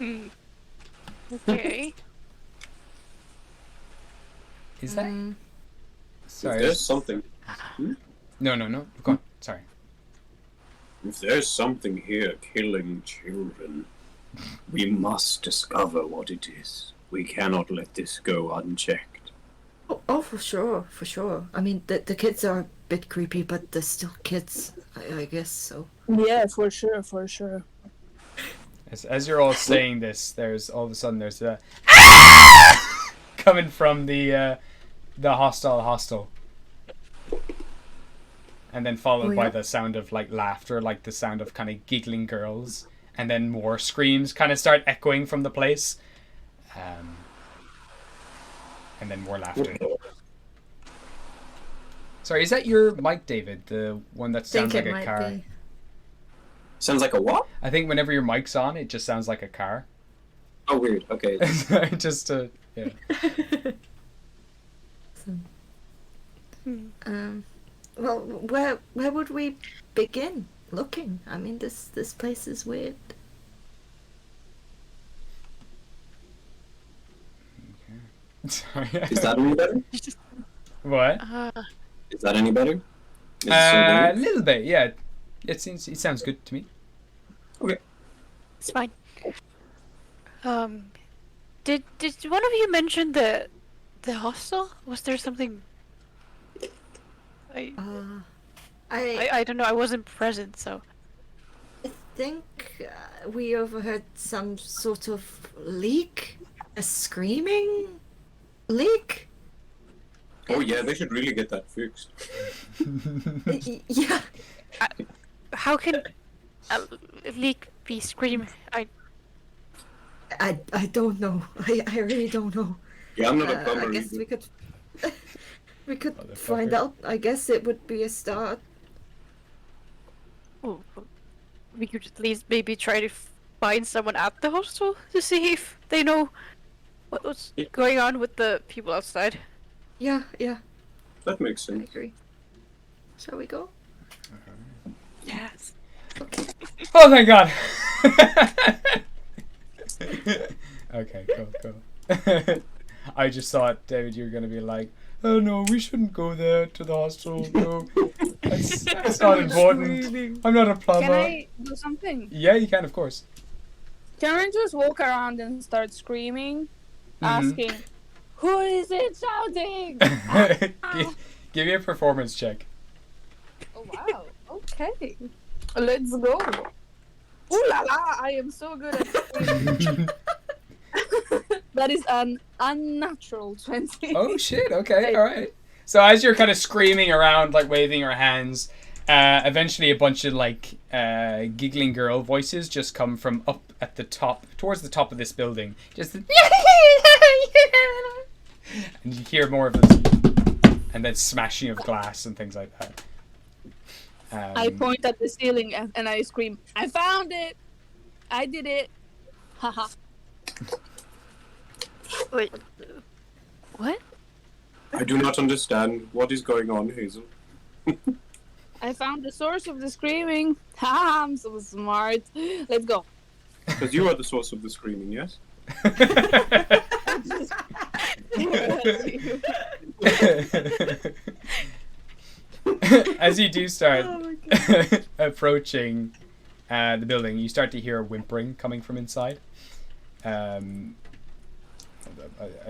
Okay. Is that? Mm, Sorry. There's something. No. Go on. Sorry. If there's something here killing children, we must discover what it is. We cannot let this go unchecked. oh, for sure. I mean, the kids are a bit creepy, but they're still kids, I guess so. Yeah, for sure. As you're all saying this, there's all of a sudden there's a coming from the hostel, and then followed by the sound of like laughter, like the sound of kind of giggling girls, and then more screams kind of start echoing from the place, and then more laughter. Sorry, is that your mic, David? The one that sounds like a car? Be. Sounds like a what? I think whenever your mic's on, it just sounds like a car. Oh, weird. Okay. Just yeah. Well, where would we begin looking? I mean, this place is weird. Sorry. Is that any better? What? Is that any better? Is it A so little bit, yeah. It sounds good to me. okay. It's fine. Did one of you mention the hostel? Was there something? I don't know. I wasn't present, so. I think we overheard some sort of leak, a screaming leak. Oh yeah, they should really get that fixed. Yeah. How can a leak be screaming? I don't know. I really don't know. Yeah, I'm not a plumber. I guess either. we could Motherfucker. find out. I guess it would be a start. Oh, we could at least maybe try to find someone at the hostel to see if they know what's going on with the people outside. Yeah. That makes I sense. agree. Shall we go? Yes. Oh, thank God! Okay, go. I just thought, David, you were going to be like, oh no, we shouldn't go there to the hostel. No, that's not important. I'm not a plumber. Can I do something? Yeah, you can, of course. Can I just walk around and start screaming, asking, who is it shouting? Give me a performance check. Oh wow, okay. Let's go. Ooh la la, I am so good at screaming. That is an unnatural 20. Oh shit, okay, alright. So as you're kind of screaming around, like waving your hands, eventually a bunch of like giggling girl voices just come from up at the top, towards the top of this building. Just and you hear more of this, and then smashing of glass and things like that. I point at the ceiling and I scream, I found it! I did it! Haha. Wait. What? I do not understand what is going on, Hazel. I found the source of the screaming. Ha! I'm so smart. Let's go. Because you are the source of the screaming, yes? As you do start approaching the building, you start to hear whimpering coming from inside. Are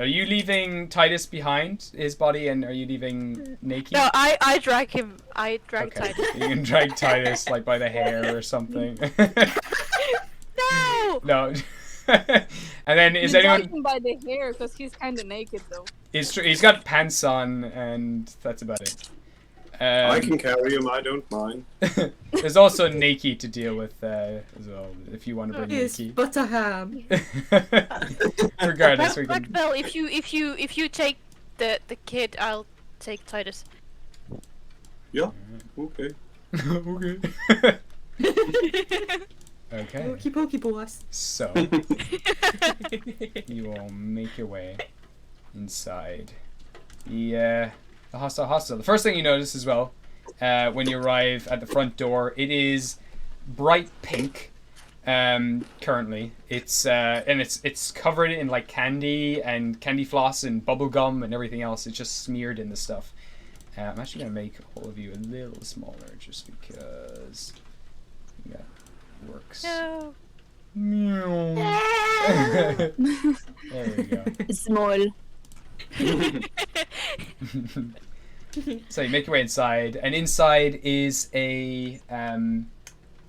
you leaving Titus behind his body, and are you leaving Naked? No, I drag him. I drag Okay, Titus. you can drag Titus like by the hair or something. No! No. And then is You anyone? drag him by the hair because he's kind of naked though. He's got pants on, and that's about it. I can carry him, I don't mind. There's also Naked to deal with as well, if you want to bring Yes, Naked. but a ham. Regardless, we can. Well, if you take the kid, I'll take Titus. Yeah, okay. Okay. Okay. Pokey pokey boys. So you all make your way inside the hostel. The first thing you notice as well when you arrive at the front door. It is bright pink. Currently, it's and it's covered in like candy and candy floss and bubble gum and everything else. It's just smeared in the stuff. I'm actually gonna make all of you a little smaller just because that works. No. Meow. There we go. Small. So you make your way inside, and inside is a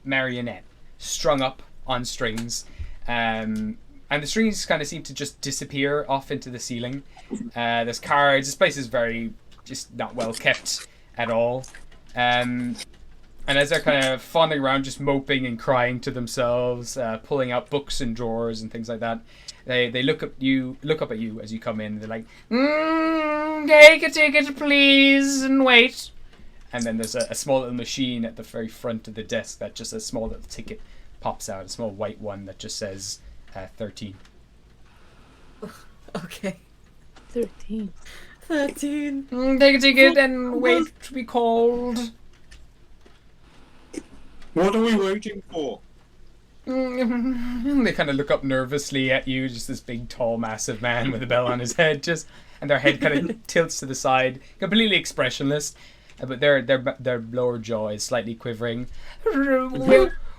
marionette strung up on strings, and the strings kind of seem to just disappear off into the ceiling. There's cards. This place is very just not well kept at all. And as they're kind of fawning around, just moping and crying to themselves, pulling out books and drawers and things like that, they look up at you as you come in. And they're like, "Take a ticket, please, and wait." And then there's a small little machine at the very front of the desk that just a small little ticket pops out, a small white one that just says 13. Okay. 13. 13. Take a ticket and wait to be called. What are we waiting for? They kind of look up nervously at you, just this big, tall, massive man with a bell on his head, and their head kind of tilts to the side, completely expressionless, but their lower jaw is slightly quivering.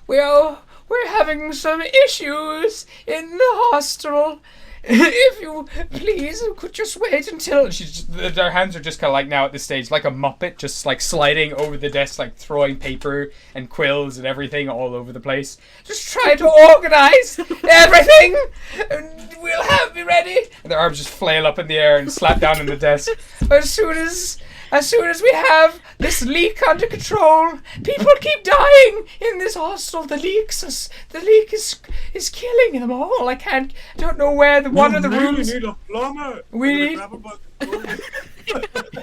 We're having some issues in the hostel. If you please could just wait until their hands are just kind of like now at this stage like a muppet, just like sliding over the desk, like throwing paper and quills and everything all over the place. Just try to organize everything and we'll be ready. And their arms just flail up in the air and slap down on the desk. As soon as we have this leak under control, people keep dying in this hostel. The leak is killing them all. I don't know where one of the rooms. We need a plumber. We need.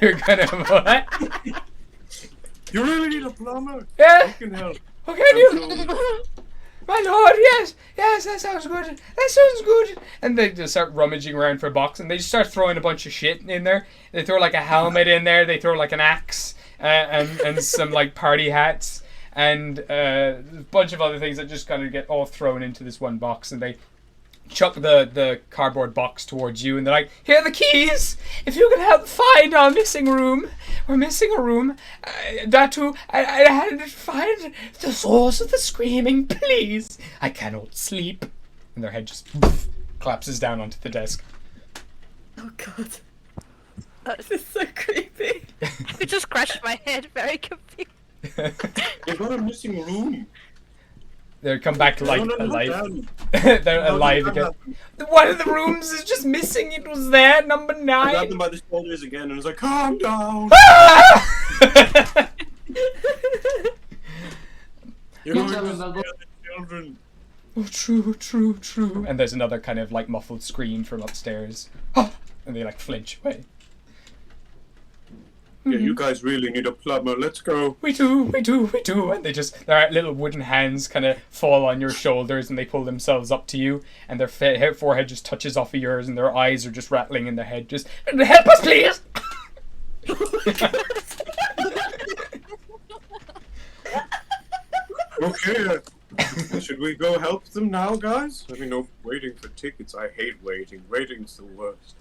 You're gonna what? You really need a plumber. Yeah. I can help. Okay, you. My lord, yes, that sounds good. And they just start rummaging around for a box, and they just start throwing a bunch of shit in there. They throw like a helmet in there, they throw like an axe, and some like party hats, and a bunch of other things that just kind of get all thrown into this one box, and they chuck the cardboard box towards you, and they're like, "Here are the keys. If you can help find our missing room, we're missing a room. That too, I had to find the source of the screaming. Please, I cannot sleep." And their head just collapses down onto the desk. Oh god. This is so creepy. I just scratched my head, very confused. They've got a missing room. They come back like No, alive. They're alive again. One of the rooms is just missing. It was there, number I grabbed 9. them by the shoulders again and was like, "Calm down. You're going to scare the children." Oh, true. And there's another kind of like muffled scream from upstairs. And they like flinch away. Yeah, you guys really need a plumber. Let's go. We do. And their little wooden hands kind of fall on your shoulders and they pull themselves up to you. And their forehead just touches off of yours and their eyes are just rattling in their head. Just, "Help us, please!" Okay, should we go help them now, guys? I mean, no, waiting for tickets. I hate waiting. Waiting's the worst.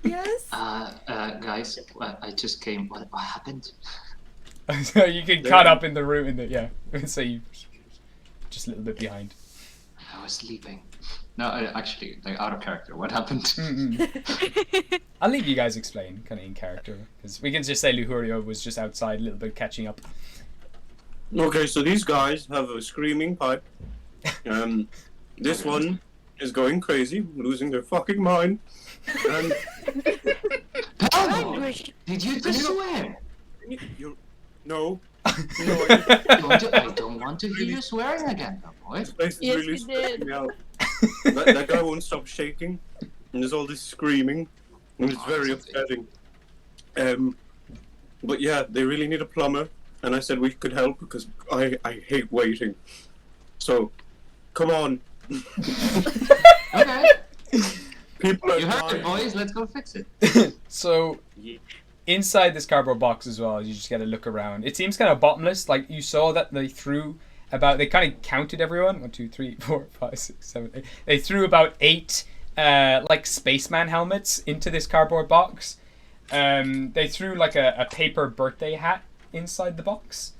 Yes? Guys, I just came. What happened? So you get caught up in the room so you just a little bit behind. I was sleeping. No, actually, like out of character. What happened? I'll leave you guys explain, kind of in character, because we can just say Luhurio was just outside, a little bit catching up. Okay, so these guys have a screaming pipe. This one is going crazy, losing their fucking mind. And Paolo, did you just swear? No. I don't want to hear you swearing again, boy. This place is Yes, really he did. stressing me out. that guy won't stop shaking, and there's all this screaming, and it's very upsetting. But yeah, they really need a plumber, and I said we could help because I hate waiting. So, come on. Okay. People are You heard dying. it, boys. Let's go fix it. So, inside this cardboard box as well, you just gotta look around. It seems kind of bottomless. Like you saw that they threw they kind of counted everyone. 1, 2, 3, 4, 5, 6, 7, 8. They threw about 8 like spaceman helmets into this cardboard box. They threw like a paper birthday hat inside the box.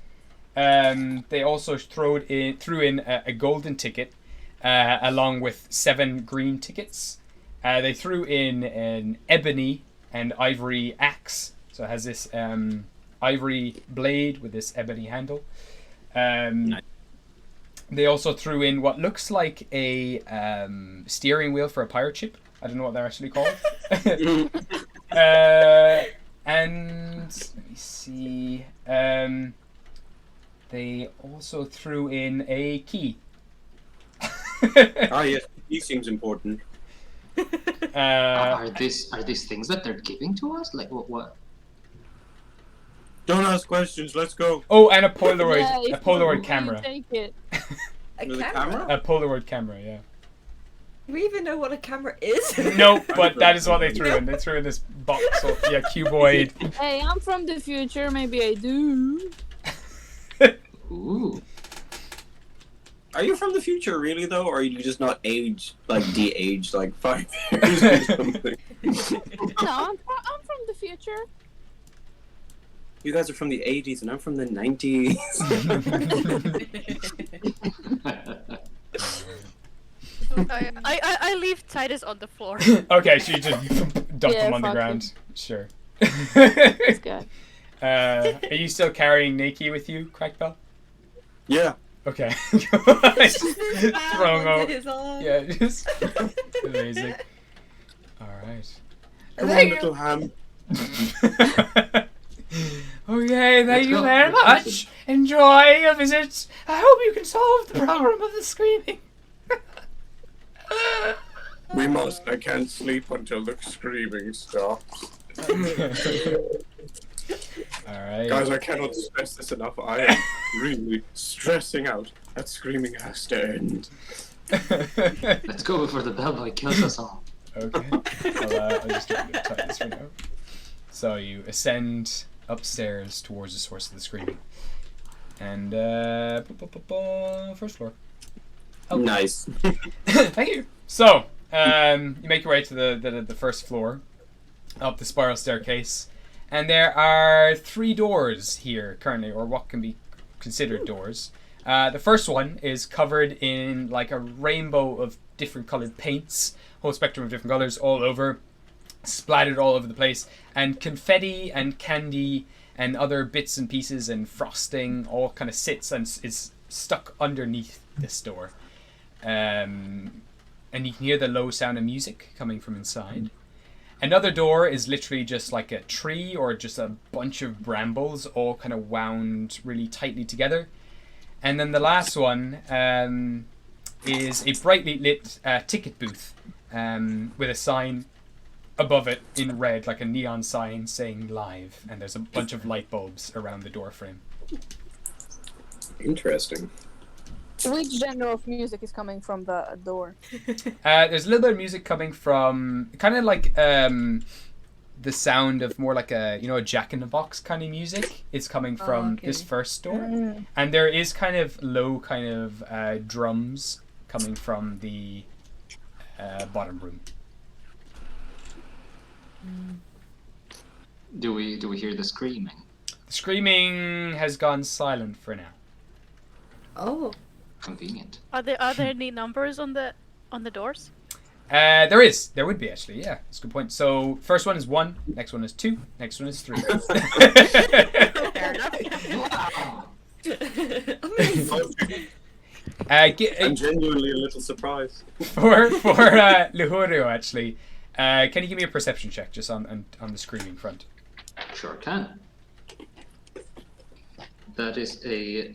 They also threw in a golden ticket along with 7 green tickets. They threw in an ebony and ivory axe. So it has this ivory blade with this ebony handle. Nice. They also threw in what looks like a steering wheel for a pirate ship. I don't know what they're actually called. And let me see. They also threw in a key. Ah, yes, he seems important. Are these things that they're giving to us? Like what? Don't ask questions. Let's go. Oh, and a Polaroid, Yeah, a if Polaroid you camera. Take it. A With a camera? A Polaroid camera, yeah. Do we even know what a camera is? Nope, but that is what they threw in. They threw in this box of cuboid. Hey, I'm from the future. Maybe I do. Ooh. Are you from the future, really, though? Or are you just not aged, like, de-aged, like, 5 years or something? No, I'm from the future. You guys are from the 80s, and I'm from the 90s. I leave Titus on the floor. Okay, so you just dump Yeah, him on the fuck ground. Sure. This guy. Are you still carrying Nikki with you, Crackbell? Yeah. Okay. Just Throwing onto out. his arm. Yeah, just amazing. Alright. Come on, little ham. Okay, thank Let's you go. very Let's much. Enjoy your visit. I hope you can solve the problem of the screaming. We must. I can't sleep until the screaming stops. Alright. Guys, I cannot stress this enough. I am really stressing out. That screaming has to end. Let's go before the bellboy kills us all. Okay. I'll just get rid of Titus for now. So you ascend upstairs towards the source of the screaming. And, first floor. Okay. Nice. Thank you. So, you make your way to the first floor, up the spiral staircase, and there are 3 doors here currently, or what can be considered doors. The first one is covered in like a rainbow of different colored paints, whole spectrum of different colors all over, splattered all over the place, and confetti and candy and other bits and pieces and frosting all kind of sits and is stuck underneath this door. And you can hear the low sound of music coming from inside. Another door is literally just like a tree or just a bunch of brambles all kind of wound really tightly together. And then the last one is a brightly lit ticket booth with a sign above it in red, like a neon sign saying live. And there's a bunch of light bulbs around the door frame. Interesting. Which genre of music is coming from the door? There's a little bit of music coming from kind of like the sound of more like a Jack in the Box kind of music is coming from okay. this first door, and there is kind of low kind of drums coming from the bottom room. Do we hear the screaming? The screaming has gone silent for now. Oh. Convenient. Are there any numbers on the doors? There would be actually, yeah. That's a good point. So first one is 1, next one is 2, next one is 3. Fair enough. I'm genuinely a little surprised. for Luhurio actually, can you give me a perception check just on the screaming front? Sure can. That is a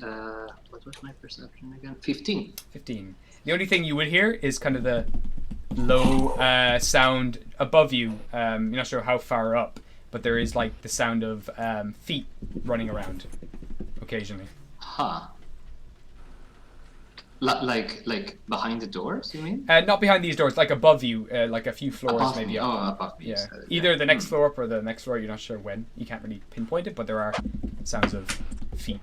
what was my perception again? 15. 15. The only thing you would hear is kind of the low sound above you. You're not sure how far up, but there is like the sound of feet running around occasionally. Huh. Like behind the doors, you mean? Not behind these doors, like above you, like a few floors Above maybe me. up. Oh, above me. Yeah, So, either the next Hmm. floor up or the next floor. You're not sure when. You can't really pinpoint it, but there are sounds of feet.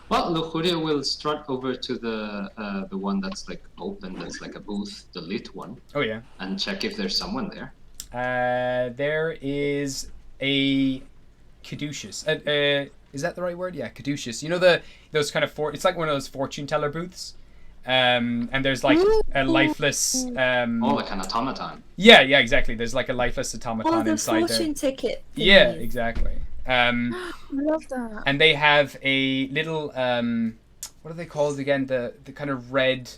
Well, Lujuria will strut over to the one that's like open, that's like a booth, the lit one, Oh yeah. and check if there's someone there. There is a caduceus. Is that the right word? Yeah, caduceus. You know those kind of it's like one of those fortune teller booths. And there's like a lifeless. Oh, like an automaton. Yeah, exactly. There's like a lifeless automaton Oh, the inside fortune there. ticket. Yeah, thingies. exactly. I love that. And they have a little what are they called again? The kind of red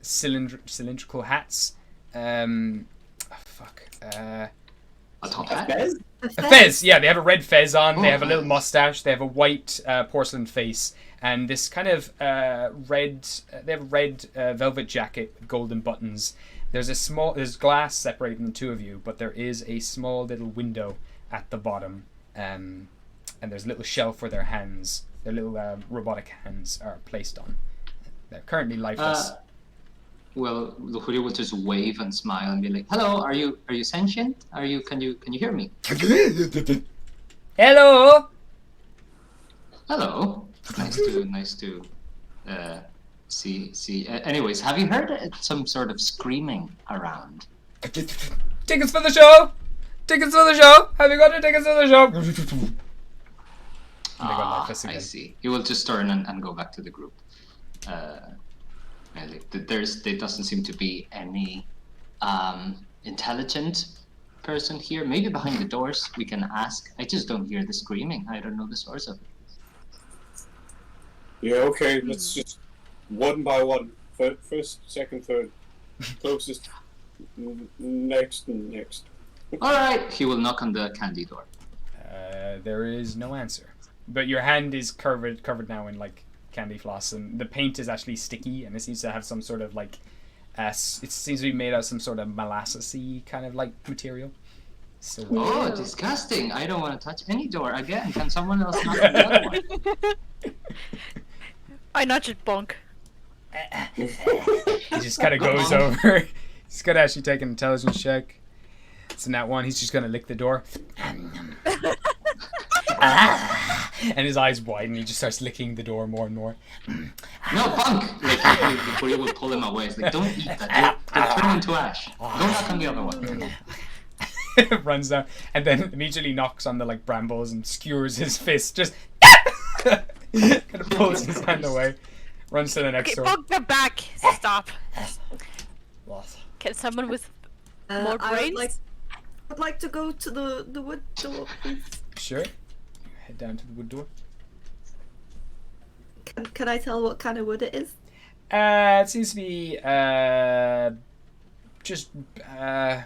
cylindrical hats. A top hat? A A fez, yeah, they have a red fez on, they have a little mustache, they have a white porcelain face, and this kind of they have a red velvet jacket with golden buttons. There's glass separating the two of you, but there is a small little window at the bottom, and there's a little shelf where their little robotic hands are placed on. They're currently lifeless. Well, Lujuria will just wave and smile and be like, "Hello, are you sentient? Can you hear me? Hello! Hello. Nice to see. Anyways, have you heard some sort of screaming around? Tickets for the show! Tickets for the show! Have you got your tickets for the show? And they got lifeless I again. see. He will just turn and go back to the group. There doesn't seem to be any intelligent person here. Maybe behind the doors we can ask. I just don't hear the screaming. I don't know the source of it. Yeah, okay, let's just one by one. First, second, third. Closest, next. All right. He will knock on the candy door. There is no answer. But your hand is covered now in like candy floss, and the paint is actually sticky, and it seems to have some sort of like it seems to be made out of some sort of molassesy kind of like material. So Oh, disgusting! I don't want to touch any door again. Can someone else knock on the other one? I nudge it, bonk. he just kind of goes over. He's gonna actually take an intelligence check. It's in that one. He's just gonna lick the door. And his eyes widen. He just starts licking the door more and more. No, punk! Like, before you will pull him away. It's like, don't eat that. They'll turn into ash. Go knock on the other one. Runs down and then immediately knocks on the like brambles and skewers his fist. Just kind of pulls his hand away. Runs to the next Okay, door. bonk the back. Stop. What? Can someone with more I brains? would like to go to the wood door, please. Sure. Head down to the wood door. Can I tell what kind of wood it is? It seems to be just let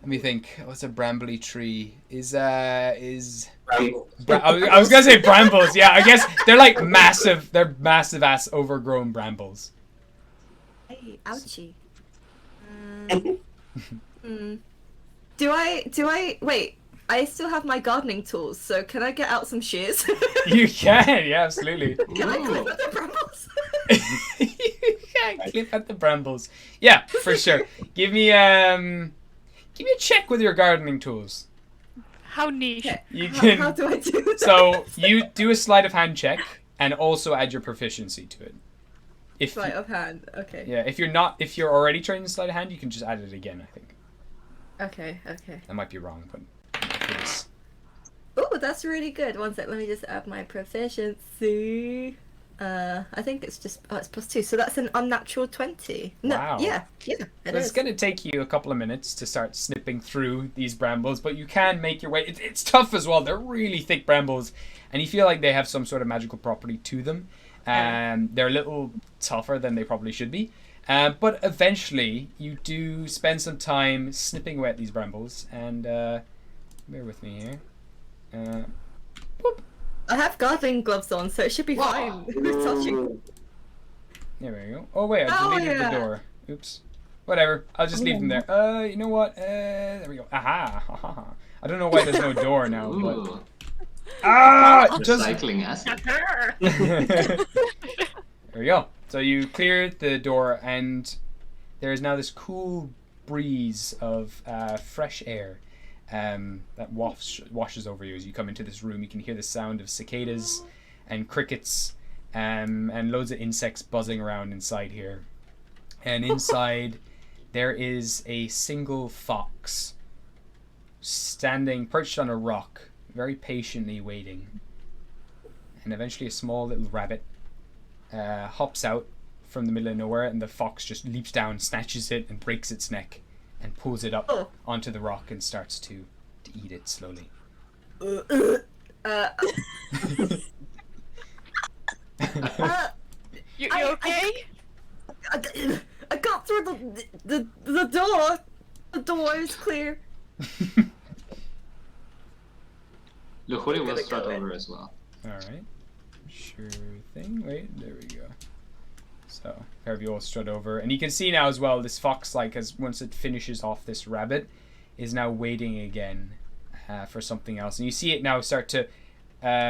me think. What's a brambly tree? Bramble. I was gonna say brambles. Yeah, I guess they're like massive. They're massive ass overgrown brambles. Hey, ouchie. Do I wait? I still have my gardening tools, so can I get out some shears? You can, yeah, absolutely. Can I Ooh. clip at the brambles? You can clip at the brambles. Yeah, for sure. Give me a check with your gardening tools. How niche. You can. How do I do that? So you do a sleight of hand check and also add your proficiency to it. If Sleight of hand. Okay. yeah, if you're already trained in sleight of hand, you can just add it again. I think Okay. I might be wrong, but in that case. Oh, that's really good. One sec. Let me just add my proficiency. I think it's just it's +2, so that's an unnatural 20. No, Wow. yeah, it So is. it's going to take you a couple of minutes to start snipping through these brambles, but you can make your way. It's tough as well. They're really thick brambles, and you feel like they have some sort of magical property to them. They're a little tougher than they probably should be. But eventually, you do spend some time snipping away at these brambles, and bear with me here. Boop. I have gardening gloves on, so it should be fine. Who's touching? There we go. Oh wait, I Oh, deleted yeah. the door. Oops. Whatever. I'll just leave them there. You know what? There we go. Aha. Ha, ha, ha. I don't know why there's no door now, but Ooh. it doesn't. Recycling acid. There There we go. So you clear the door, and there is now this cool breeze of fresh air that washes over you as you come into this room. You can hear the sound of cicadas and crickets and loads of insects buzzing around inside here. And inside there is a single fox standing perched on a rock, very patiently waiting. And eventually a small little rabbit hops out from the middle of nowhere, and the fox just leaps down, snatches it, and breaks its neck, and pulls it up onto the rock and starts to eat it slowly. You okay? I got through the door. The door is clear. Lujuria will strut over as well. Alright. Sure thing. Wait, there we go. So, pair of you all strut over. And you can see now as well, this fox, like, as once it finishes off this rabbit, is now waiting again for something else. And you see it now start to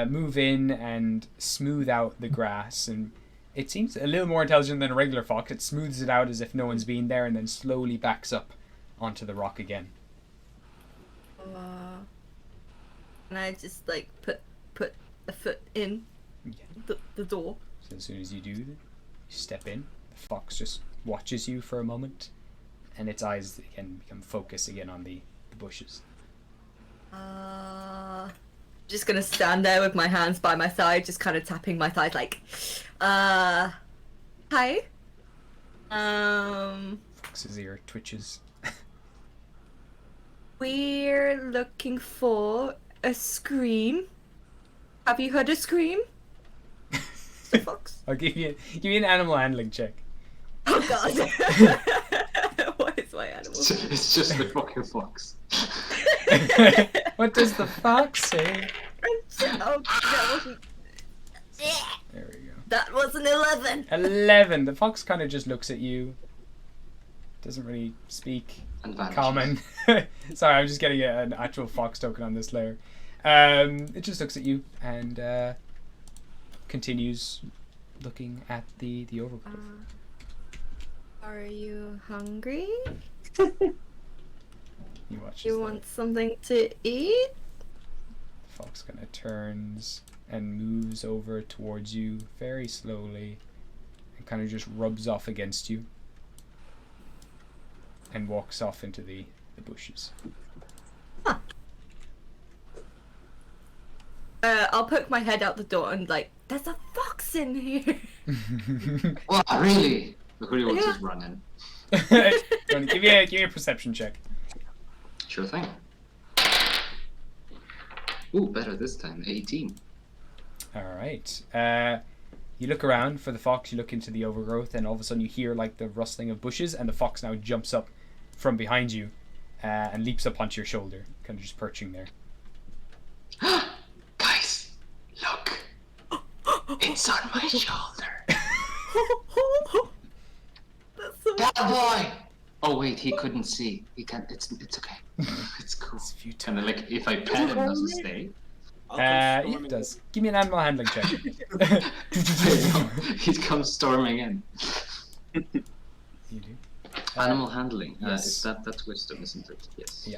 move in and smooth out the grass. And it seems a little more intelligent than a regular fox. It smooths it out as if no one's been there and then slowly backs up onto the rock again. And I just, like, put a foot in the door. So as soon as you do, you step in. The fox just watches you for a moment, and its eyes again become focused again on the bushes. Just gonna stand there with my hands by my side, just kind of tapping my thighs, like, hi. Fox's ear twitches. We're looking for a scream. Have you heard a scream? The fox. I'll give you an animal handling check. Oh god. What is my animal? It's just the fucking fox. What does the fox say? Oh, that wasn't. There we go. That was an 11. 11. The fox kind of just looks at you. Doesn't really speak. And vanishes. Common. Sorry, I'm just getting an actual fox token on this layer. It just looks at you and continues looking at the overgrowth. Are you hungry? You watch. You want something to eat? The fox kind of turns and moves over towards you very slowly and kind of just rubs off against you and walks off into the bushes. Huh. I'll poke my head out the door and like, there's a fox in here. Well, really? Lujuria will just run in. give me a perception check. Sure thing. Ooh, better this time. 18. Alright. You look around for the fox, you look into the overgrowth, and all of a sudden you hear like the rustling of bushes, and the fox now jumps up from behind you and leaps up onto your shoulder, kind of just perching there. Guys, look. It's on my shoulder. That's so That boy! Oh wait, he couldn't see. He can't. It's okay. It's cool. It's futile. Kind of like if I pet him, does it stay? Yeah, it does. Give me an animal handling check. He comes storming in. You do. Animal handling. yes. Is that's wisdom, isn't it? Yes. Yeah.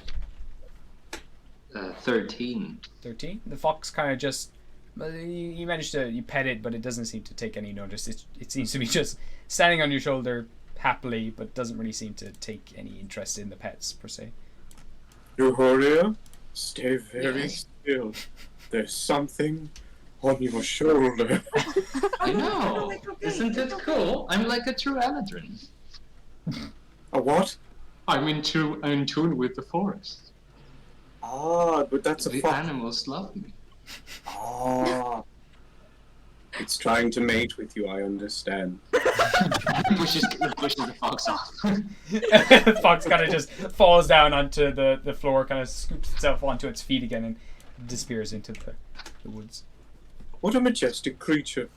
13. 13. The fox kind of just. Well, you managed to pet it, but it doesn't seem to take any notice. It seems to be just standing on your shoulder happily, but doesn't really seem to take any interest in the pets per se. Lujuria, stay very Yes. still. There's something on your shoulder. I know. like, okay, Isn't it okay. cool? I'm like a true Eladrin. A what? I'm in tune with the forest. Ah, but that's a The fox. animals love me. Ah. It's trying to mate with you, I understand. pushes the fox off. The fox kind of just falls down onto the floor, kind of scoops itself onto its feet again, and disappears into the woods. What a majestic creature.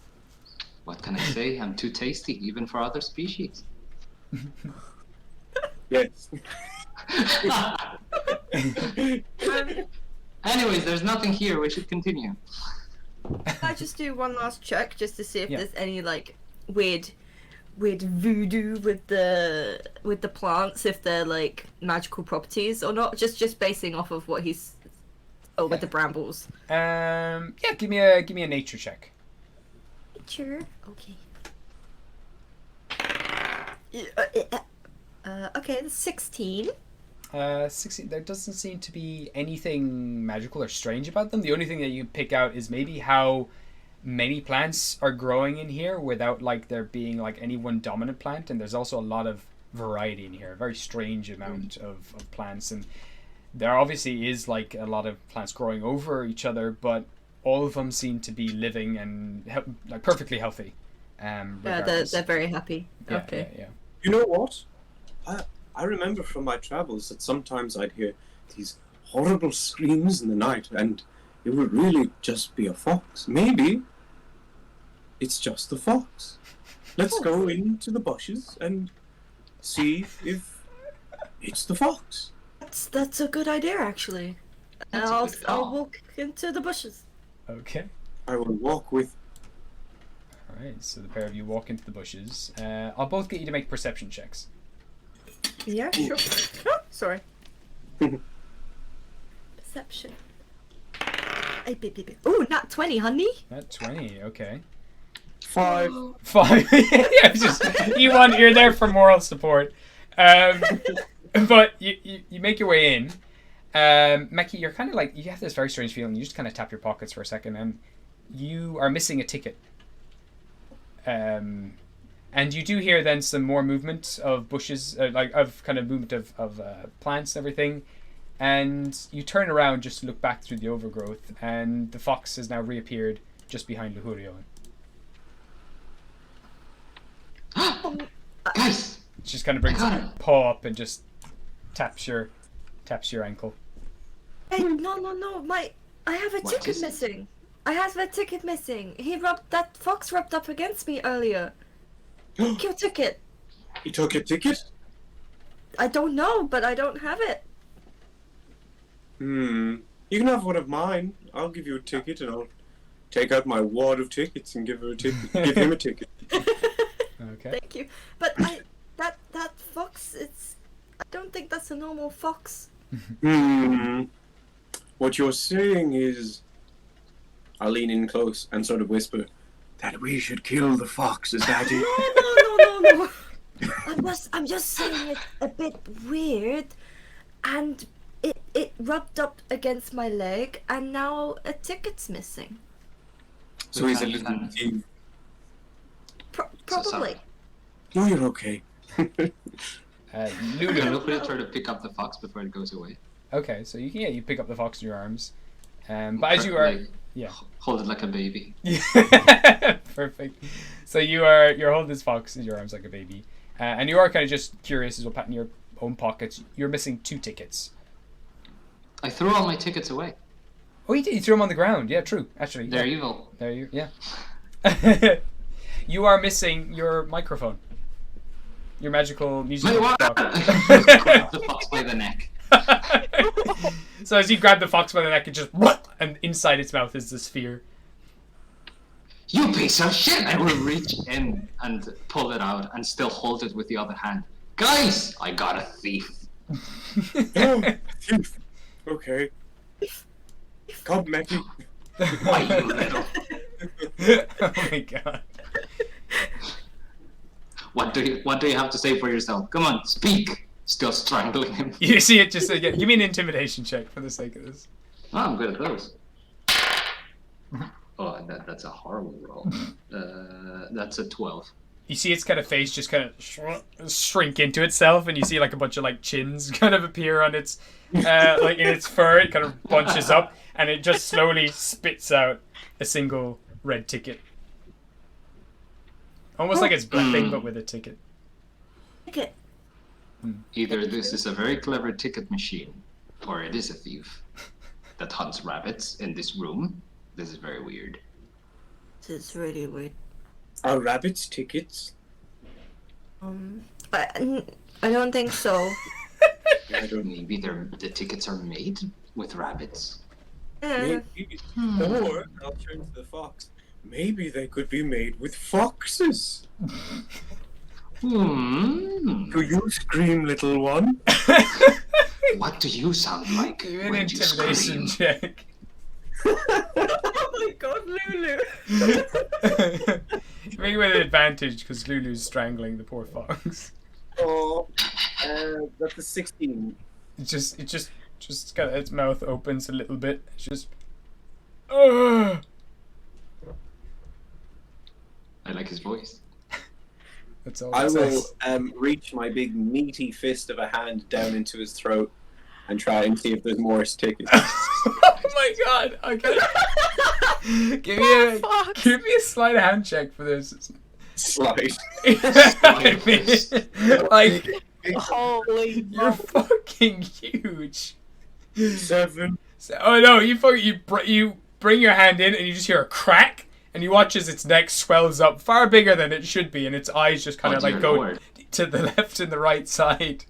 What can I say? I'm too tasty, even for other species. Yes. Anyways, there's nothing here. We should continue. I just do one last check just to see if Yeah. there's any like weird voodoo with the plants, if they're like magical properties or not. Just basing off of what he's with the brambles. Yeah, give me a nature check. Sure. Okay. Okay, that's 16. 16. There doesn't seem to be anything magical or strange about them. The only thing that you pick out is maybe how many plants are growing in here without like there being like any one dominant plant, and there's also a lot of variety in here. A very strange amount of plants, and there obviously is like a lot of plants growing over each other, but all of them seem to be living and like perfectly healthy. Yeah, they're very happy. Yeah, okay. Yeah. You know what? I remember from my travels that sometimes I'd hear these horrible screams in the night, and it would really just be a fox. Maybe it's just the fox. Let's go into the bushes and see if it's the fox. That's a good idea, actually. And I'll walk into the bushes. Okay. I will walk with. Alright, so the pair of you walk into the bushes. I'll both get you to make perception checks. Yeah, sure. Oh, sorry. Perception. Oh, not 20, honey. Not 20, okay. 5. 5. Yeah, you're there for moral support. But you make your way in. Meki, you're kind of like, you have this very strange feeling. You just kind of tap your pockets for a second, and you are missing a ticket. And you do hear then some more movement of bushes, movement of plants and everything. And you turn around just to look back through the overgrowth, and the fox has now reappeared just behind Lujurio. Guys! Just kind of brings his paw up and just taps your ankle. Hey, no, I have a ticket missing. I have a ticket missing. That fox rubbed up against me earlier. Take your ticket. He took your ticket? I don't know, but I don't have it. You can have one of mine. I'll give you a ticket, and I'll take out my wad of tickets and give him a ticket. Okay. Thank you. But that fox, I don't think that's a normal fox. What you're saying is, I'll lean in close and sort of whisper, that we should kill the fox. Is that it? No. I'm just saying it's a bit weird, and it rubbed up against my leg, and now a ticket's missing. So he's a little thief. Probably. No, you're okay. Lulu. Can we try to pick up the fox before it goes away? Okay, so you pick up the fox in your arms, but as you are, hold it like a baby. Perfect. So you're holding this fox in your arms like a baby, and you are kind of just curious as well, patting your own pockets. You're missing 2 tickets. I threw all my tickets away. Oh, you threw them on the ground. Yeah, true. Actually, they're evil. Yeah. You are missing your microphone. Your magical music box. Grab the fox by the neck. So as you grab the fox by the neck, it just and inside its mouth is the sphere. You piece of shit! I will reach in and pull it out and still hold it with the other hand. Guys, I got a thief. Thief. Okay. Come, Meki. Why, you little? Oh my god. What do you have to say for yourself? Come on, speak. Still strangling him. You see it just again. Give me an intimidation check for the sake of this. Oh, I'm good at those. Oh, that's a horrible roll. That's a 12. You see its kind of face just kind of shrink into itself, and you see like a bunch of like chins kind of appear on its like in its fur. It kind of bunches up, and it just slowly spits out a single red ticket. Almost like it's breathing, but with a ticket. Ticket. Either this is a very clever ticket machine, or it is a thief that hunts rabbits in this room. This is very weird. This is really weird. Are rabbits tickets? I don't think so. Maybe the tickets are made with rabbits. Maybe. Or I'll turn to the fox. maybe they could be made with foxes. Do you scream, little one? What do you sound like Do an when you intimidation scream? check. Oh my god, Lulu! Make it with an advantage because Lulu's strangling the poor fox. Oh, that's a 16. It just got its mouth opens a little bit. It's just. Ugh. I like his voice. That's all I it will says. reach my big meaty fist of a hand down into his throat and try and see if there's more tickets. Oh my god! Okay. Give me a sleight of hand check for this. Slide. I mean, like Holy you're fucking huge. 7. So, oh no! You bring your hand in and you just hear a crack, and you watch as its neck swells up far bigger than it should be, and its eyes just kind of like go Lord. to the left and the right side,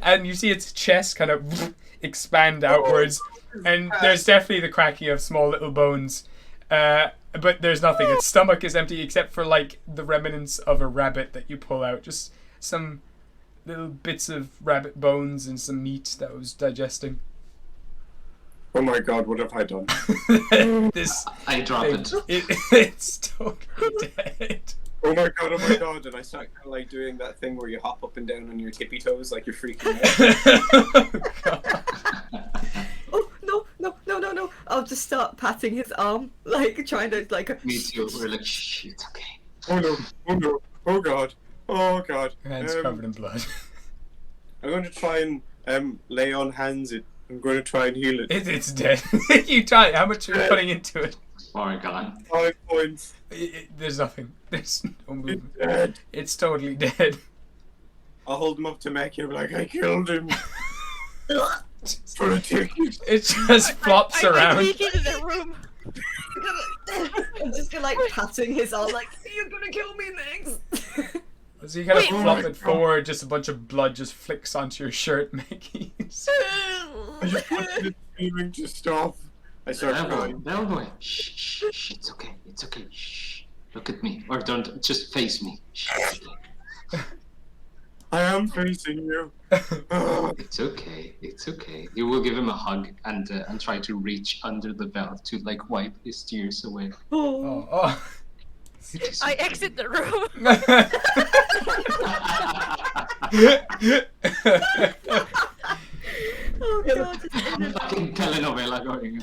and you see its chest kind of expand outwards, and there's definitely the cracking of small little bones, but there's nothing. Its stomach is empty except for like the remnants of a rabbit that you pull out, just some little bits of rabbit bones and some meat that was digesting. Oh my god, what have I done? This I drop thing, it. it's totally dead. Oh my god, and I start kind of like doing that thing where you hop up and down on your tippy toes like you're freaking out. Oh, God. Oh no! I'll just start patting his arm, like trying to like. Me too. We're like, shh, it's okay. Oh no, oh god. Your hand's covered in blood. I'm going to try and lay on hands it. I'm going to try and heal it. It's dead. You try. How much are you putting into it? Far gone. 5 points. There's nothing. There's no It's movement. dead. It's totally dead. I'll hold him up to Mackie. I'm like, I killed him. For a ticket. It just flops I around. peek into the room. I'm just gonna like patting his arm, like you're gonna kill me next. So you kind of Wait. flop Oh my it forward, just a bunch of blood just flicks onto your shirt, Mickey. I just wanted it screaming to stop. I start crying. Bellboy. Shh, shh, shh, it's okay. It's okay. Shh. Look at me. Or don't, just face me. Shh, it's okay. I am facing you. Ah, It's okay. It's okay. You will give him a hug and try to reach under the belt to like wipe his tears away. Oh, oh. It is I okay. exit the room. Oh god. Fucking telenovela going.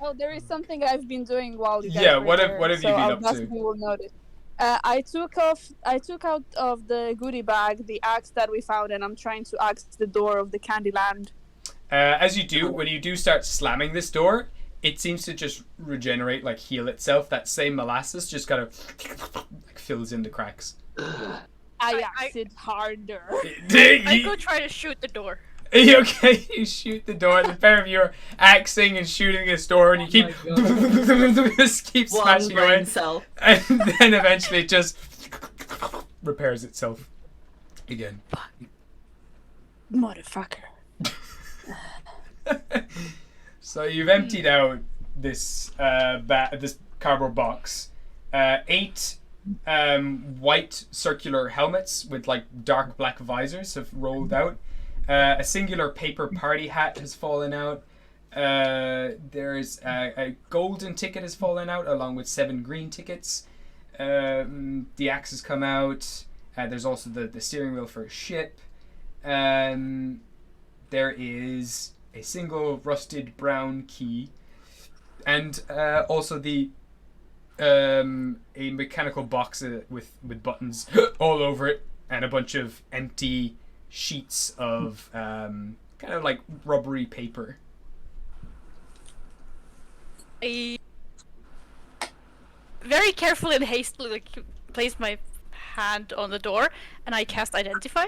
Oh, there is something I've been doing while you guys Yeah, were what have- there, what have you so been I'll up guess to? you will notice. I took out of the goodie bag the axe that we found, and I'm trying to axe the door of the Candyland. As you do, when you do start slamming this door, it seems to just regenerate, like heal itself. That same molasses just kind of like fills in the cracks. I axe it harder. I go try to shoot the door. Are you okay? You shoot the door. The pair of you are axing and shooting this door, and you keep just keep One smashing brain away, cell. and then eventually it just repairs itself again. Motherfucker. So you've emptied out this this cardboard box. 8 white circular helmets with like dark black visors have rolled out. A singular paper party hat has fallen out. There's a golden ticket has fallen out along with 7 green tickets. The axe has come out. There's also the steering wheel for a ship. There is a single rusted brown key, and also a mechanical box with buttons all over it, and a bunch of empty sheets of kind of like rubbery paper. I very carefully and hastily like place my hand on the door, and I cast Identify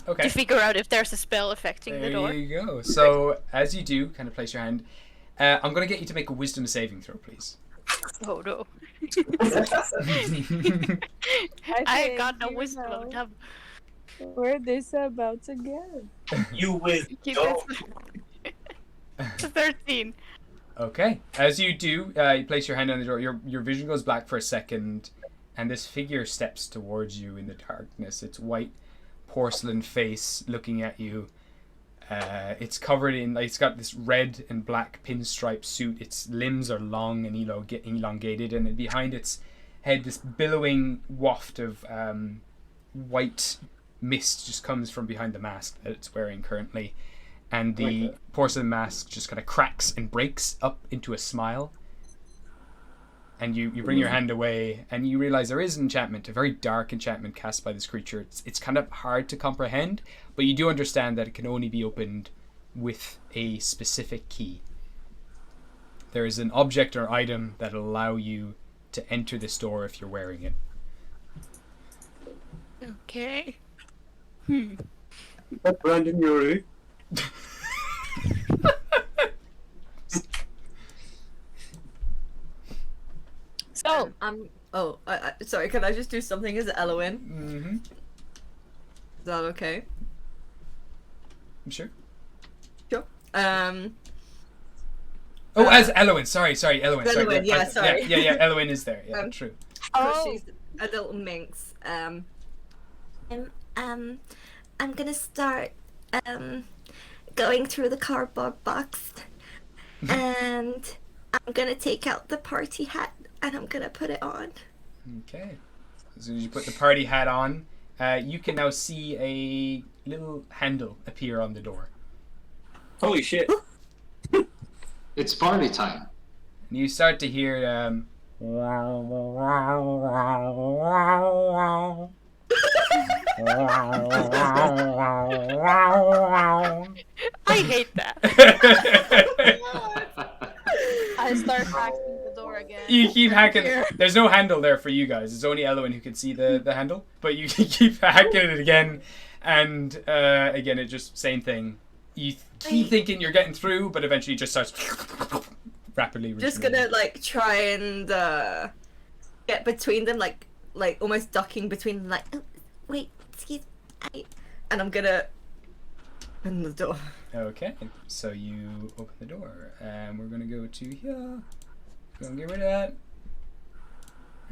Okay. to figure out if there's a spell affecting the There door. you go. So as you do, kind of place your hand. I'm gonna get you to make a wisdom saving throw, please. Oh no. I I got no think you wisdom. know Damn. where this about to go. you with Keep dog. it. 13. Okay. As you do, you place your hand on the door. Your vision goes black for a second, and this figure steps towards you in the darkness. Its white porcelain face looking at you. It's covered in, like, it's got this red and black pinstripe suit. Its limbs are long and elongated, and behind its head, this billowing waft of white mist just comes from behind the mask that it's wearing currently. And the porcelain mask just kind of cracks and breaks up into a smile. And you bring your hand away, and you realize there is an enchantment, a very dark enchantment cast by this creature. It's kind of hard to comprehend, but you do understand that it can only be opened with a specific key. There is an object or item that will allow you to enter this door if you're wearing it. Okay. Brandon Yuri. So, Sorry, can I just do something as Elowen? Mm-hmm. Is that okay? I'm sure. Sure. As Elowen. Sorry, Elowen. Elowen, yeah, sorry. Yeah, Elowen is there. Yeah, true. So she's a little minx. I'm gonna start going through the cardboard box, and I'm gonna take out the party hat and I'm gonna put it on. Okay. As soon as you put the party hat on, you can now see a little handle appear on the door. Holy shit. It's party time. And you start to hear I hate that. I start hacking the door again. You keep hacking. There's no handle there for you guys. It's only Elowen who can see the handle. But you keep hacking it again. And again, it just, same thing. You keep thinking you're getting through, but eventually it just starts rapidly. Just gonna try and get between them, like almost ducking between them, like, oh, wait, excuse me, and I'm gonna open the door. Okay, so you open the door, and we're gonna go to here. Gonna get rid of that.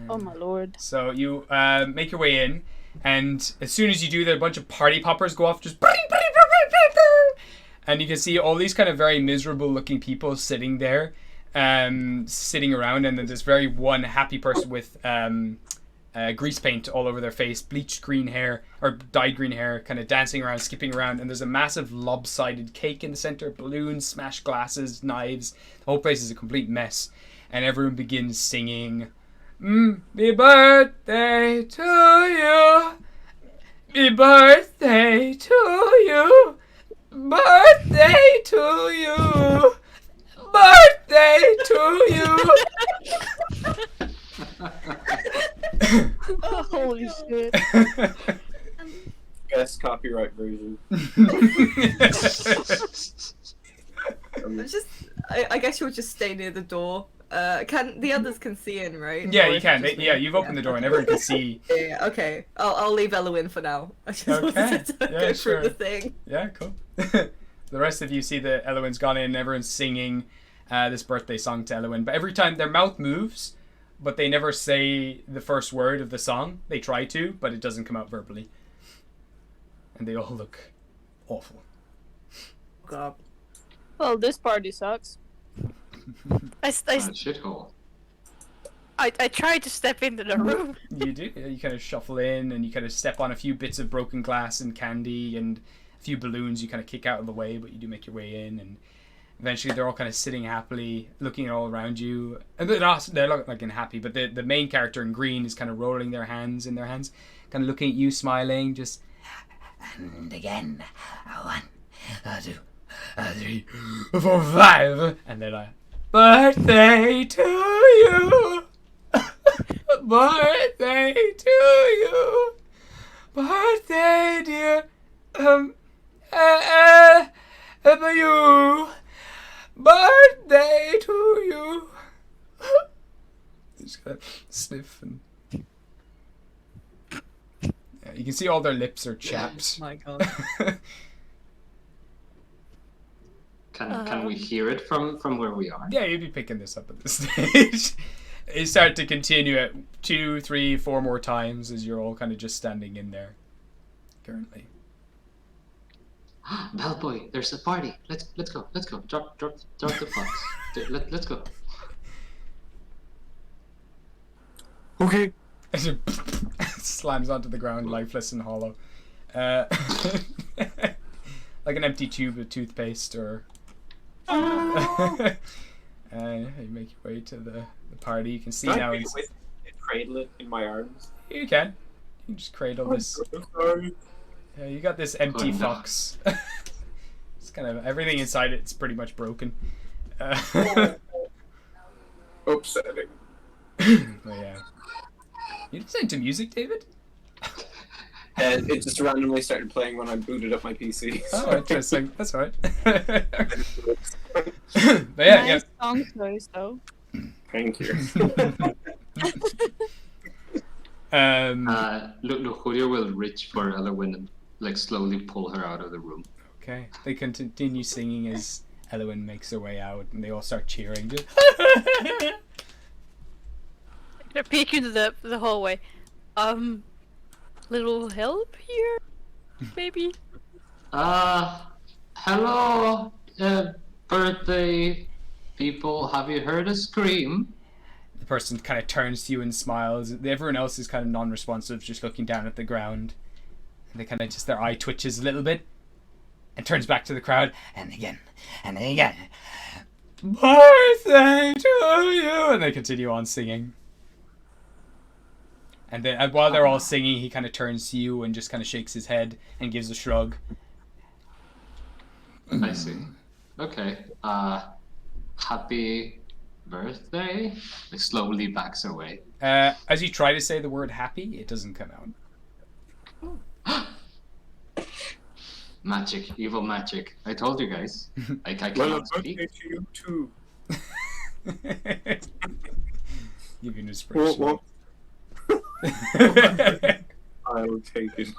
Oh my lord. So you make your way in, and as soon as you do, there a bunch of party poppers go off, just and you can see all these kind of very miserable looking people sitting there, sitting around, and then there's very one happy person with grease paint all over their face, bleached green hair or dyed green hair, kind of dancing around, skipping around, and there's a massive lopsided cake in the center, balloons, smashed glasses, knives. The whole place is a complete mess, and everyone begins singing, "Happy birthday to you, happy birthday to you, birthday to you, birthday to you." Holy shit. Best copyright version. I guess you'll just stay near the door. Can the others can see in, right? Yeah, Or you is can. it just me? You've opened the door and everyone can see. Yeah, okay. I'll leave Elowen for now. I just Okay, wanted to yeah, go sure. through the thing. Yeah, cool. The rest of you see that Elowen's gone in and everyone's singing this birthday song to Elowen. But every time their mouth moves, but they never say the first word of the song. They try to, but it doesn't come out verbally. And they all look awful. God. Well, this party sucks. I Shithole. tried to step into the room. You do. You kind of shuffle in and you kind of step on a few bits of broken glass and candy and a few balloons you kind of kick out of the way, but you do make your way in, and eventually they're all kind of sitting happily, looking all around you. And they're not like happy, but the main character in green is kind of rolling their hands in their hands, kind of looking at you, smiling, just... And again, 1, 2, 3, 4, 5, and they're like, "Birthday to you, birthday to you, birthday dear, you, birthday to you." Just gotta sniff and. Yeah, you can see all their lips are chapped. My God. Can we hear it from where we are? Yeah, you'd be picking this up at this stage. You start to continue it 2, 3, 4 more times as you're all kind of just standing in there currently. Bellboy, there's a party. Let's go. Drop the box. Let's go. Okay. Slams onto the ground, lifeless and hollow. Like an empty tube of toothpaste, or you make your way to the party. You can see now. Cradle it in my arms. You can just cradle this. I'm sorry. Yeah, you got this empty Oh, no. fox. It's kind of everything inside it's pretty much broken. Upsetting. But yeah. You listen to music, David? And it just randomly started playing when I booted up my PC. Oh, interesting. That's right. But yeah, Nice song choice, though. Thank you. Lujurio will reach for Elowin and like slowly pull her out of the room. Okay. They continue singing as Elowin makes her way out, and they all start cheering. They're peeking into the hallway. Little help here? Maybe? Hello, birthday people. Have you heard a scream? The person kind of turns to you and smiles. Everyone else is kind of non-responsive, just looking down at the ground. And they kind of just, their eye twitches a little bit and turns back to the crowd. And again, and again. Birthday to you! And they continue on singing. And then while they're all singing, he kind of turns to you and just kind of shakes his head and gives a shrug. I see. Okay. Happy birthday. Like slowly backs away. As you try to say the word happy, it doesn't come out. Magic, evil magic. I told you guys. Like I Well, a cannot birthday speak. to you too. Give you an inspiration. What? I'll take it.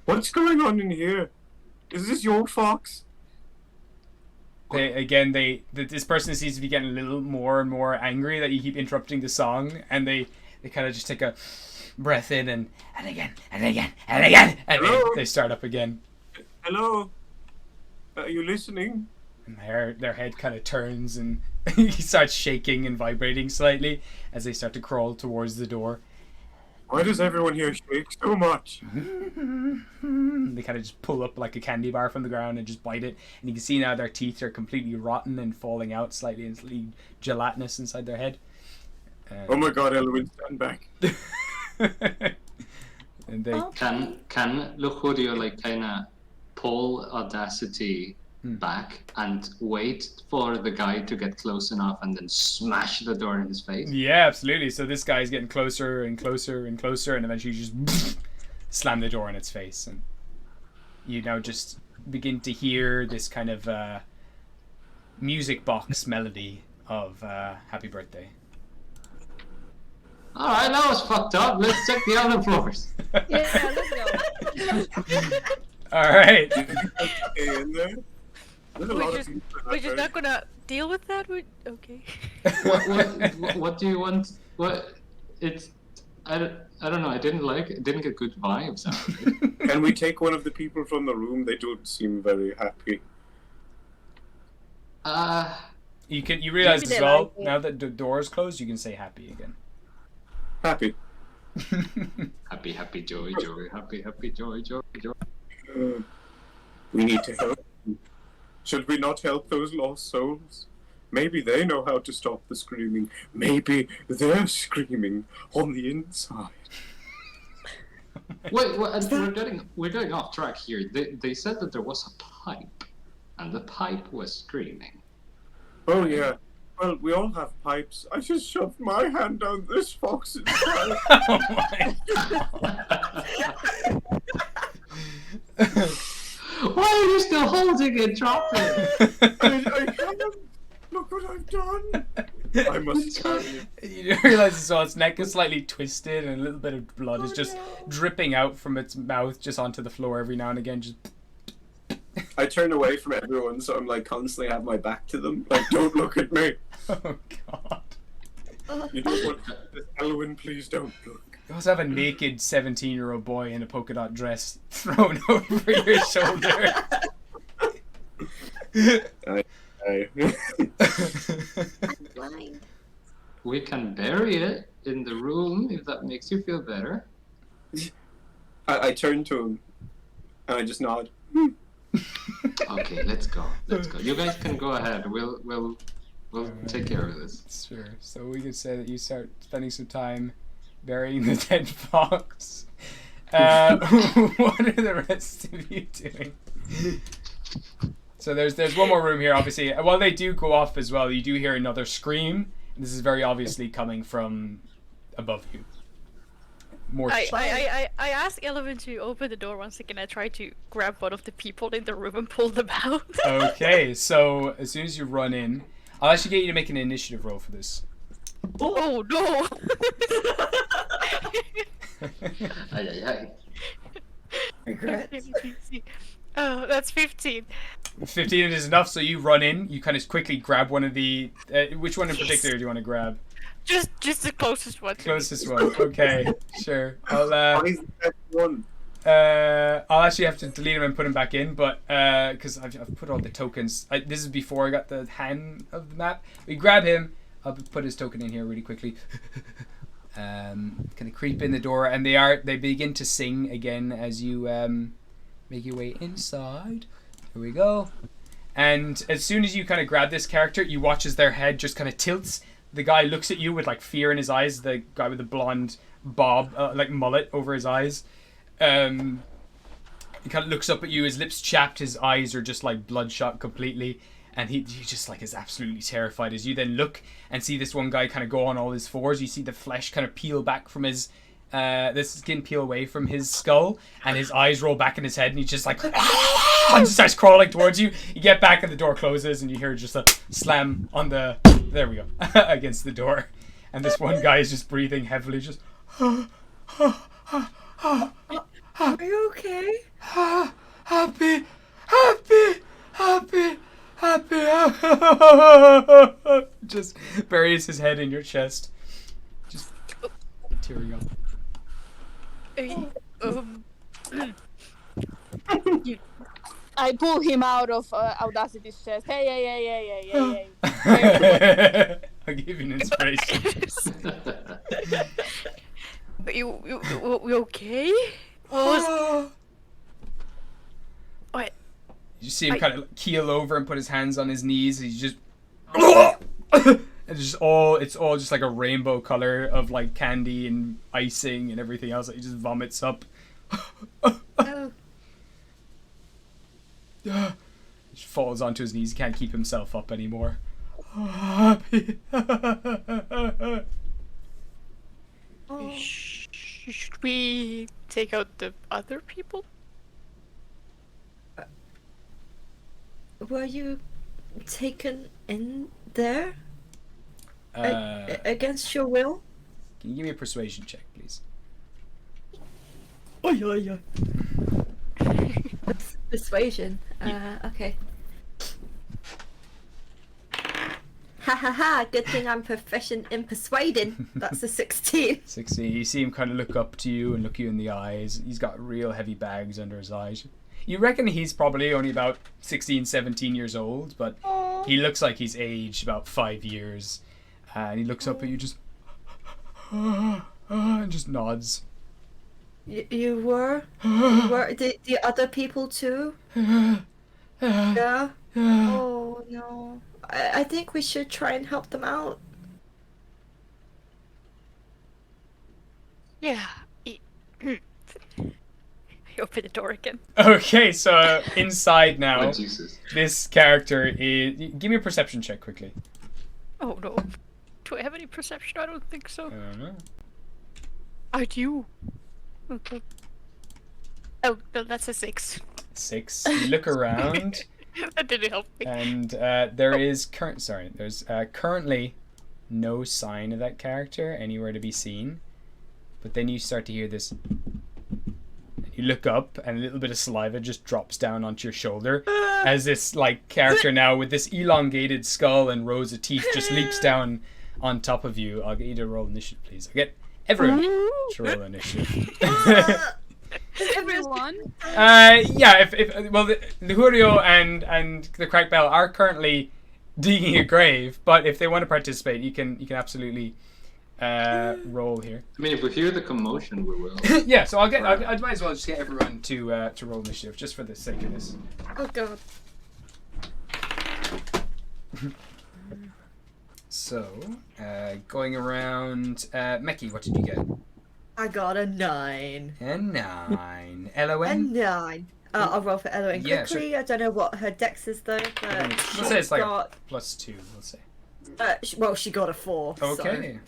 What's going on in here? Is this your fox? This person seems to be getting a little more and more angry that you keep interrupting the song, and they kind of just take a breath in and again and again and again, and they start up again. Hello? Are you listening? And their head kind of turns and he starts shaking and vibrating slightly as they start to crawl towards the door. Why does everyone here shake so much? They kind of just pull up like a candy bar from the ground and just bite it, and you can see now their teeth are completely rotten and falling out slightly, and slightly gelatinous inside their head. Oh my god, Elwin, stand back. And they Can Lujurio like kinda pull Audacity back and wait for the guy to get close enough and then smash the door in his face? Yeah, absolutely. So this guy's getting closer and closer and closer, and eventually you just slam the door in its face, and you now just begin to hear this kind of music box melody of Happy Birthday. Alright, that was fucked up. Let's check the other floors. Yeah, let's go. All right. Okay, in there? There's a lot of people in We're that just bed. not gonna deal with that? Okay. What do you want? What? It's I don't know. I didn't get good vibes out of it. Can we take one of the people from the room? They don't seem very happy. You realize Maybe as they well, like it. now that the door is closed, you can say happy again. Happy. Happy, joy, happy, joy. We need to help them. Should we not help those lost souls? Maybe they know how to stop the screaming. Maybe they're screaming on the inside. Wait, we're getting off track here. They said that there was a pipe, and the pipe was screaming. Oh yeah. Well, we all have pipes. I just shoved my hand down this fox's pipe. Oh my god. Why are you still holding it? Drop it. I can't. Look what I've done. I must tell you. You realize as well its neck is slightly twisted and a little bit of blood is just dripping out from its mouth just onto the floor every now and again. Just I turn away from everyone, so I'm like constantly have my back to them. Like, don't look at me. Oh god. You don't want this, Elwyn, please don't look. You also have a naked 17-year-old boy in a polka dot dress thrown over your shoulder. I... I'm blind. We can bury it in the room if that makes you feel better. I turn to him, and I just nod. Okay, let's go. Let's go. You guys can go ahead. We'll take care of this. Sure. So we could say that you start spending some time burying the dead fox. What are the rest of you doing? So there's one more room here, obviously. While they do go off as well, you do hear another scream. And this is very obviously coming from above you. More. I ask Eleven to open the door once again. I try to grab one of the people in the room and pull them out. Okay, so as soon as you run in, I'll actually get you to make an initiative roll for this. Oh no! Ay, ay, ay. Regrets. Oh, that's 15. 15 is enough, so you run in, you kind of quickly grab one of the... which one in particular do you want to grab? Just the closest one. Closest one, okay, sure. I'll One. actually have to delete him and put him back in, but because I've put all the tokens. This is before I got the hand of the map. We grab him. I'll put his token in here really quickly. Kind of creep in the door, and they begin to sing again as you make your way inside. Here we go. And as soon as you kind of grab this character, you watch as their head just kind of tilts. The guy looks at you with like fear in his eyes. The guy with the blonde bob, like mullet over his eyes. He kind of looks up at you, his lips chapped, his eyes are just like bloodshot completely, and he just like is absolutely terrified as you then look and see this one guy kind of go on all his fours. You see the flesh kind of peel back from his the skin peel away from his skull, and his eyes roll back in his head, and he's just like and just starts crawling towards you. You get back and the door closes, and you hear just a slam on the there we go against the door, and this one guy is just breathing heavily, just Are you okay? happy. Just buries his head in your chest, just tearing up. I pull him out of Audacity's chest. Hey. I'll give you an inspiration. You okay? What? You see him kind of keel over and put his hands on his knees. He's just it's all just like a rainbow color of like candy and icing and everything else that he just vomits up. Oh. Just falls onto his knees. He can't keep himself up anymore. Happy. Oh. Should we take out the other people? Were you taken in there against your will? Can you give me a persuasion check, please? Oh yeah. Persuasion. Okay. Ha! Good thing I'm proficient in persuading. That's a 16. 16. You see him kind of look up to you and look you in the eyes. He's got real heavy bags under his eyes. You reckon he's probably only about 16, 17 years old, but he looks like he's aged about 5 years. And he looks up at you just and just nods. You were? The other people too? Yeah? Oh no. I think we should try and help them out. Yeah. Open the door again. Okay, so inside now, Oh, Jesus. this character is... Give me a perception check quickly. Oh no. Do I have any perception? I don't think so. I don't know. I do. Okay. Oh, no, that's a 6. 6. You look around, That didn't help me. and there's currently no sign of that character anywhere to be seen. But then you start to hear this, and You look up, and a little bit of saliva just drops down onto your shoulder as this like character now with this elongated skull and rows of teeth just leaps down on top of you. I'll get you to roll initiative, please. I'll get everyone to roll initiative. Everyone. Yeah. If well, the Luhurio and the Cracked Bell are currently digging a grave, but if they want to participate, you can absolutely roll here. I mean, if we hear the commotion, we will. Yeah, so I might as well just get everyone to roll initiative just for the sake of this. Oh god. So, going around, Meki, what did you get? I got a 9. A 9. A LON? 9. I'll roll for Eloin Yeah, quickly. I don't know what her dex is though. But Let's say it's like got, +2. Let's say. well, she got a 4. Okay.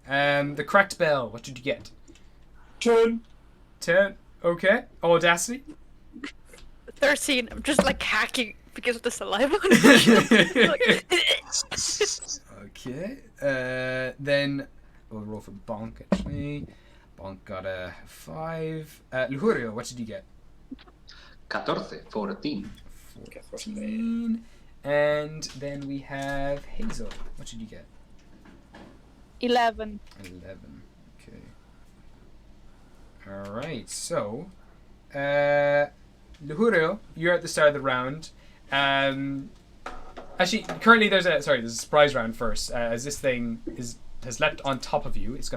The Cracked Bell. What did you get? 10. 10. Okay. Audacity. 13. I'm just like hacking because of the saliva. Okay. Then we'll roll for Bonk actually. Bonk got a 5. Luhurio, what did you get? 14. 14. And then we have Hazel. What did you get? 11. 11. Okay. Alright, so Luhurio, you're at the start of the round. Actually, currently there's a surprise round first. As this thing has leapt on top of you, it's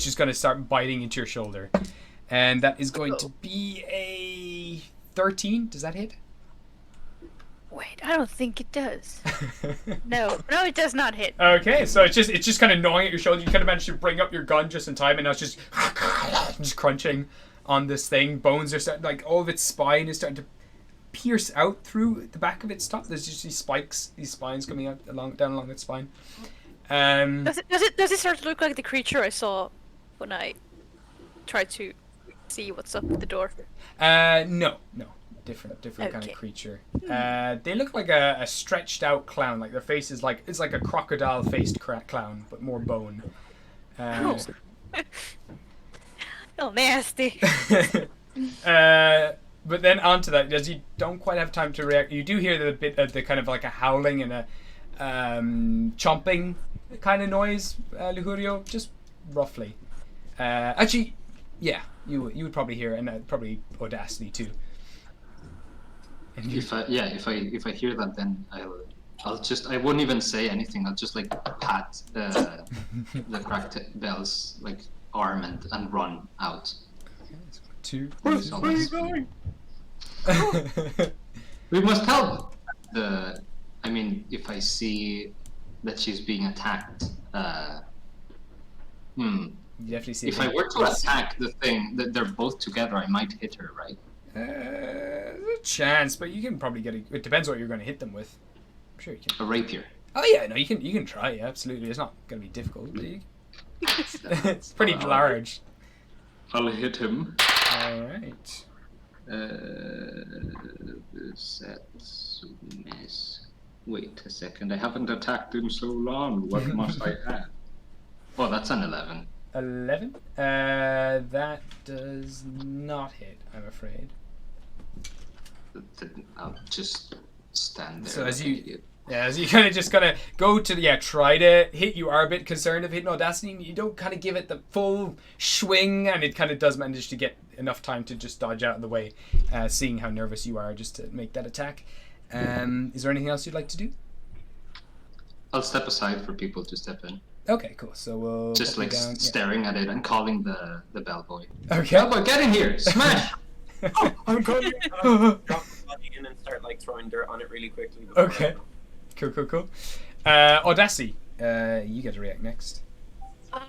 just gonna start biting into your shoulder. And that is going to be a 13. Does that hit? Wait, I don't think it does. No, it does not hit. Okay, so it's just kind of gnawing at your shoulder. You kind of managed to bring up your gun just in time, and now it's just crunching on this thing. Bones are starting, like all of its spine is starting to pierce out through the back of its top. There's just these spines coming out down along its spine. Does it start to look like the creature I saw when I tried to see what's up at the door? No. Different kind of Okay. creature. They look like a stretched out clown. Like their face is like it's like a crocodile faced clown, but more bone. Oh, nasty. But then onto that, as you don't quite have time to react, you do hear the bit of the kind of like a howling and a chomping kind of noise, Luhurio, just roughly. Actually, yeah, you would probably hear it, and probably Audacity too. If I hear that, then I won't even say anything. I'll just like pat the Cracked Bell's like arm and run out. Two. Where are you going? We must help. If I see that she's being attacked, You definitely see. if I were to attack the thing, that they're both together, I might hit her, right? There's a chance, but you can probably get it. It depends what you're going to hit them with. I'm sure you can. A rapier. Oh yeah, no, you can try. Yeah, absolutely, it's not going to be difficult. But it's pretty large. I'll hit him. All right. Wait a second, I haven't attacked in so long. What must I add? Oh, that's an 11. 11. That does not hit, I'm afraid. I'll just stand there. So as like an you- idiot. Yeah, as you kind of just kind of go to try to hit, you are a bit concerned of hitting Audacity, and you don't kind of give it the full swing, and it kind of does manage to get enough time to just dodge out of the way, seeing how nervous you are just to make that attack. Is there anything else you'd like to do? I'll step aside for people to step in. Okay, cool. So we'll Just pop you like down. Yeah. staring at it and calling the bellboy. Okay. Bellboy, get in here! Smash! Oh, I'm coming. Drop the body in and start like throwing dirt on it really quickly. before Okay. I go. Cool. Audacity, you get to react next. I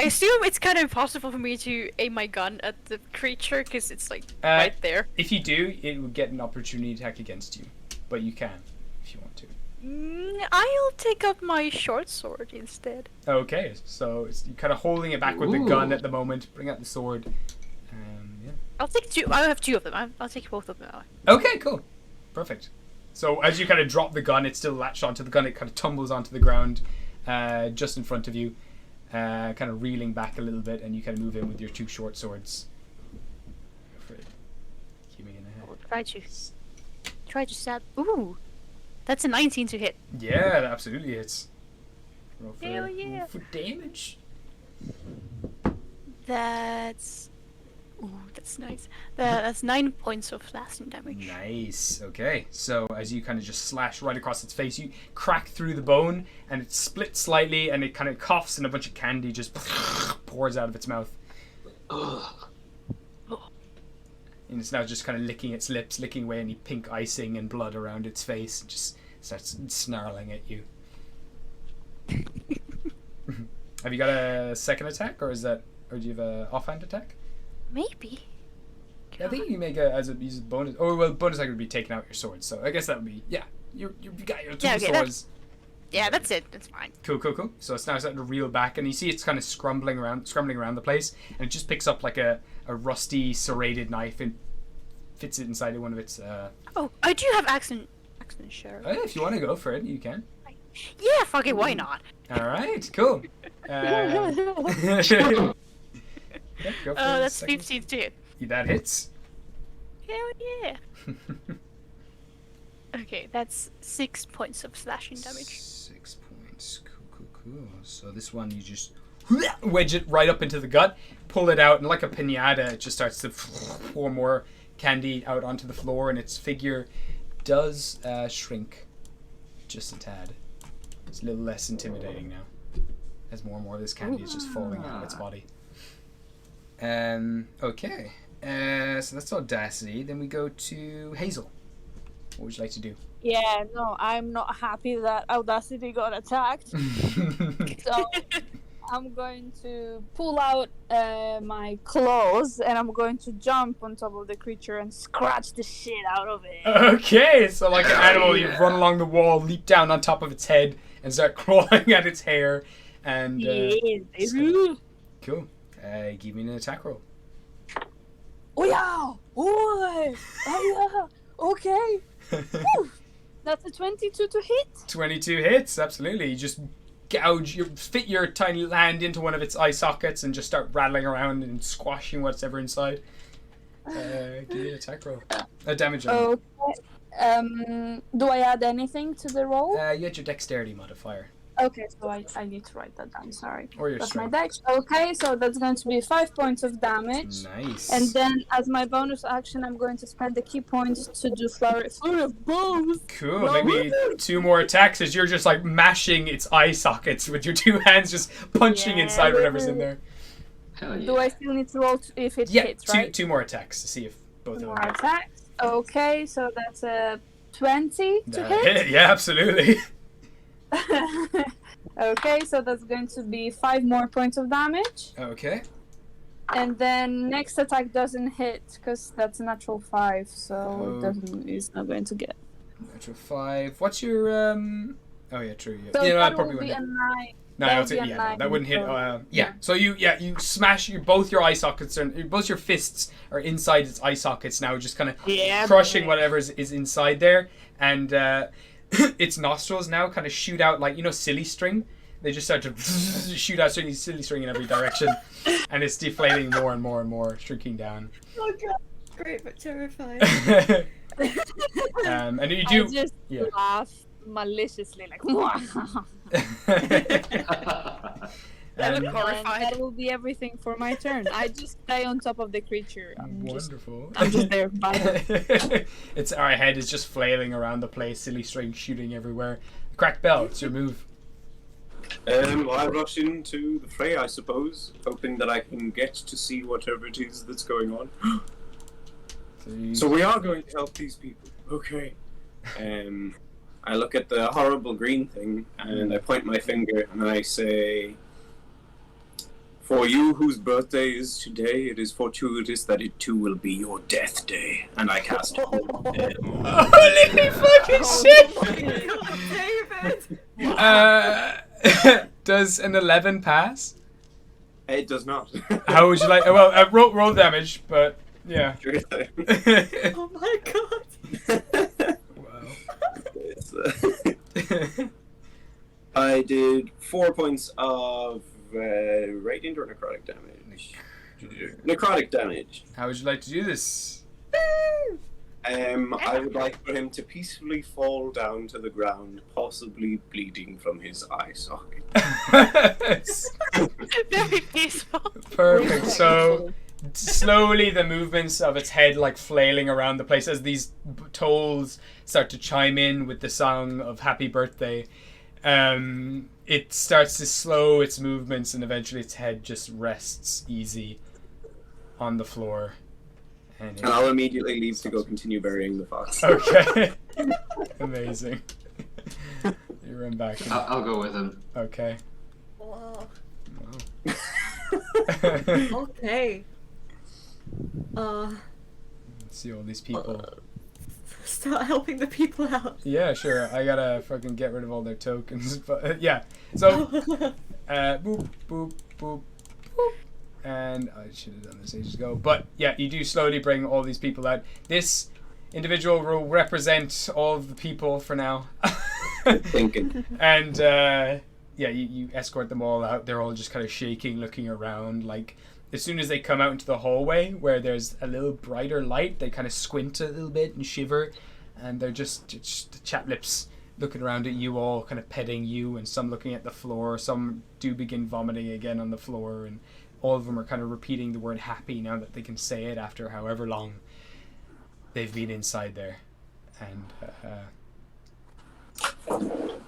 assume it's kind of impossible for me to aim my gun at the creature because it's like right there. If you do, it would get an opportunity attack against you, but you can if you want to. I'll take up my short sword instead. Okay, so you're kind of holding it back with the gun Ooh. at the moment. Bring out the sword. Yeah. I'll take two. I have two of them. I'll take both of them. Okay, cool. Perfect. So as you kind of drop the gun, it's still latched onto the gun. It kind of tumbles onto the ground just in front of you, kind of reeling back a little bit, and you kind of move in with your two short swords Try to stab. Ooh, that's a 19 to hit. Yeah, that absolutely hits. Roll Hell yeah. roll for damage. That's. Ooh, that's nice. That's 9 points of slashing damage. Nice. Okay. So as you kind of just slash right across its face, you crack through the bone, and it splits slightly, and it kind of coughs, and a bunch of candy just pours out of its mouth. And it's now just kind of licking its lips, licking away any pink icing and blood around its face, and just starts snarling at you. Have you got a second attack, or do you have a offhand attack? Maybe. I think you make use a bonus. Oh well, bonus attack would be taking out your sword. So I guess that would be you got your two swords. Yeah, that's it. That's fine. Cool. So it's now starting to reel back, and you see it's kind of scrambling around the place, and it just picks up like a rusty serrated knife and fits it inside of one of its. Oh, I do have accent share. Oh, yeah, if you want to go for it, you can. Yeah, fuck it. Why not? All right, cool. Yeah, go for That's second. 15 to hit. That hits. Hell yeah. Okay, that's 6 points of slashing damage. 6 points. Cool. So this one you just wedge it right up into the gut, pull it out, and like a piñata, it just starts to pour more candy out onto the floor, and its figure does shrink just a tad. It's a little less intimidating now, as more and more of this candy is just falling out of its body. Okay. So that's Audacity. Then we go to Hazel. What would you like to do? Yeah, no, I'm not happy that Audacity got attacked. So I'm going to pull out my claws and I'm going to jump on top of the creature and scratch the shit out of it. Okay, so like an animal, you run along the wall, leap down on top of its head, and start clawing at its hair. And cool. Give me an attack roll. Oh yeah! Oh yeah! Okay. Whew. That's a 22 to hit. 22 hits, absolutely. You just fit your tiny hand into one of its eye sockets and just start rattling around and squashing whatever inside. Give me an attack roll. A damage roll. Okay. Do I add anything to the roll? You had your dexterity modifier. Okay, so I need to write that down, sorry. Or your That's strength. my dex. Okay, so that's going to be 5 points of damage. Nice. And then, as my bonus action, I'm going to spend the key points to do flurry of blows. Cool. Maybe 2 more attacks as you're just like mashing its eye sockets with your 2 hands, just punching inside whatever's in there. Hell yeah. Do I still need to roll if it Yeah, hits, right? two more attacks to see if both 2 of more them hit. attacks. Okay, so that's a 20 to That hit. hit. Yeah, absolutely. Okay, so that's going to be 5 more points of damage. Okay. And then next attack doesn't hit because that's a natural 5, so it's not going to get. Natural 5. What's your Oh yeah, true. Yeah, So yeah, that probably will be wouldn't a hit. 9. No, that that's would it. be a Yeah, no, 9, that wouldn't hit. so- Yeah. So you smash both your eye sockets and both your fists are inside its eye sockets now, just kind of crushing whatever is inside there, and its nostrils now kind of shoot out like silly string. They just start to shoot out silly string in every direction, and it's deflating more and more and more, shrinking down. Oh god, great but terrifying. And you do. I just laugh maliciously, like. That And- looked horrified. That will be everything for my turn. I just stay on top of the creature. I'm just there. Bye. Its our head is just flailing around the place, silly string shooting everywhere. Cracked bell, it's your move. I rush into the fray, I suppose, hoping that I can get to see whatever it is that's going on. So we are going to help these people. Okay. I look at the horrible green thing and I point my finger and I say, "For you whose birthday is today, it is fortuitous that it too will be your death day." And I cast Holy fucking shit! Oh god, David! Does an 11 pass? It does not. How would you like? Well, roll damage, but yeah. Oh my god! I did 4 points of radiant or necrotic damage. Necrotic damage. How would you like to do this? I would like for him to peacefully fall down to the ground, possibly bleeding from his eye socket. Very peaceful. Perfect. So slowly the movements of its head like flailing around the place as these tolls start to chime in with the song of Happy Birthday. It starts to slow its movements and eventually its head just rests easy on the floor. And I'll immediately leave to go continue burying the fox. Okay. Amazing. You run back. And... I'll go with him. Okay. Whoa. Wow. Okay. See all these people. Start helping the people out. Yeah, sure. I gotta fucking get rid of all their tokens. But yeah. So, boop, boop, boop, boop. And I should have done this ages ago. But yeah, you do slowly bring all these people out. This individual will represent all of the people for now. Thinking. And yeah, you escort them all out. They're all just kind of shaking, looking around. Like, as soon as they come out into the hallway where there's a little brighter light, they kind of squint a little bit and shiver. And they're just chat lips looking around at you all, kind of petting you, and some looking at the floor. Some do begin vomiting again on the floor, and all of them are kind of repeating the word happy now that they can say it after however long they've been inside there. And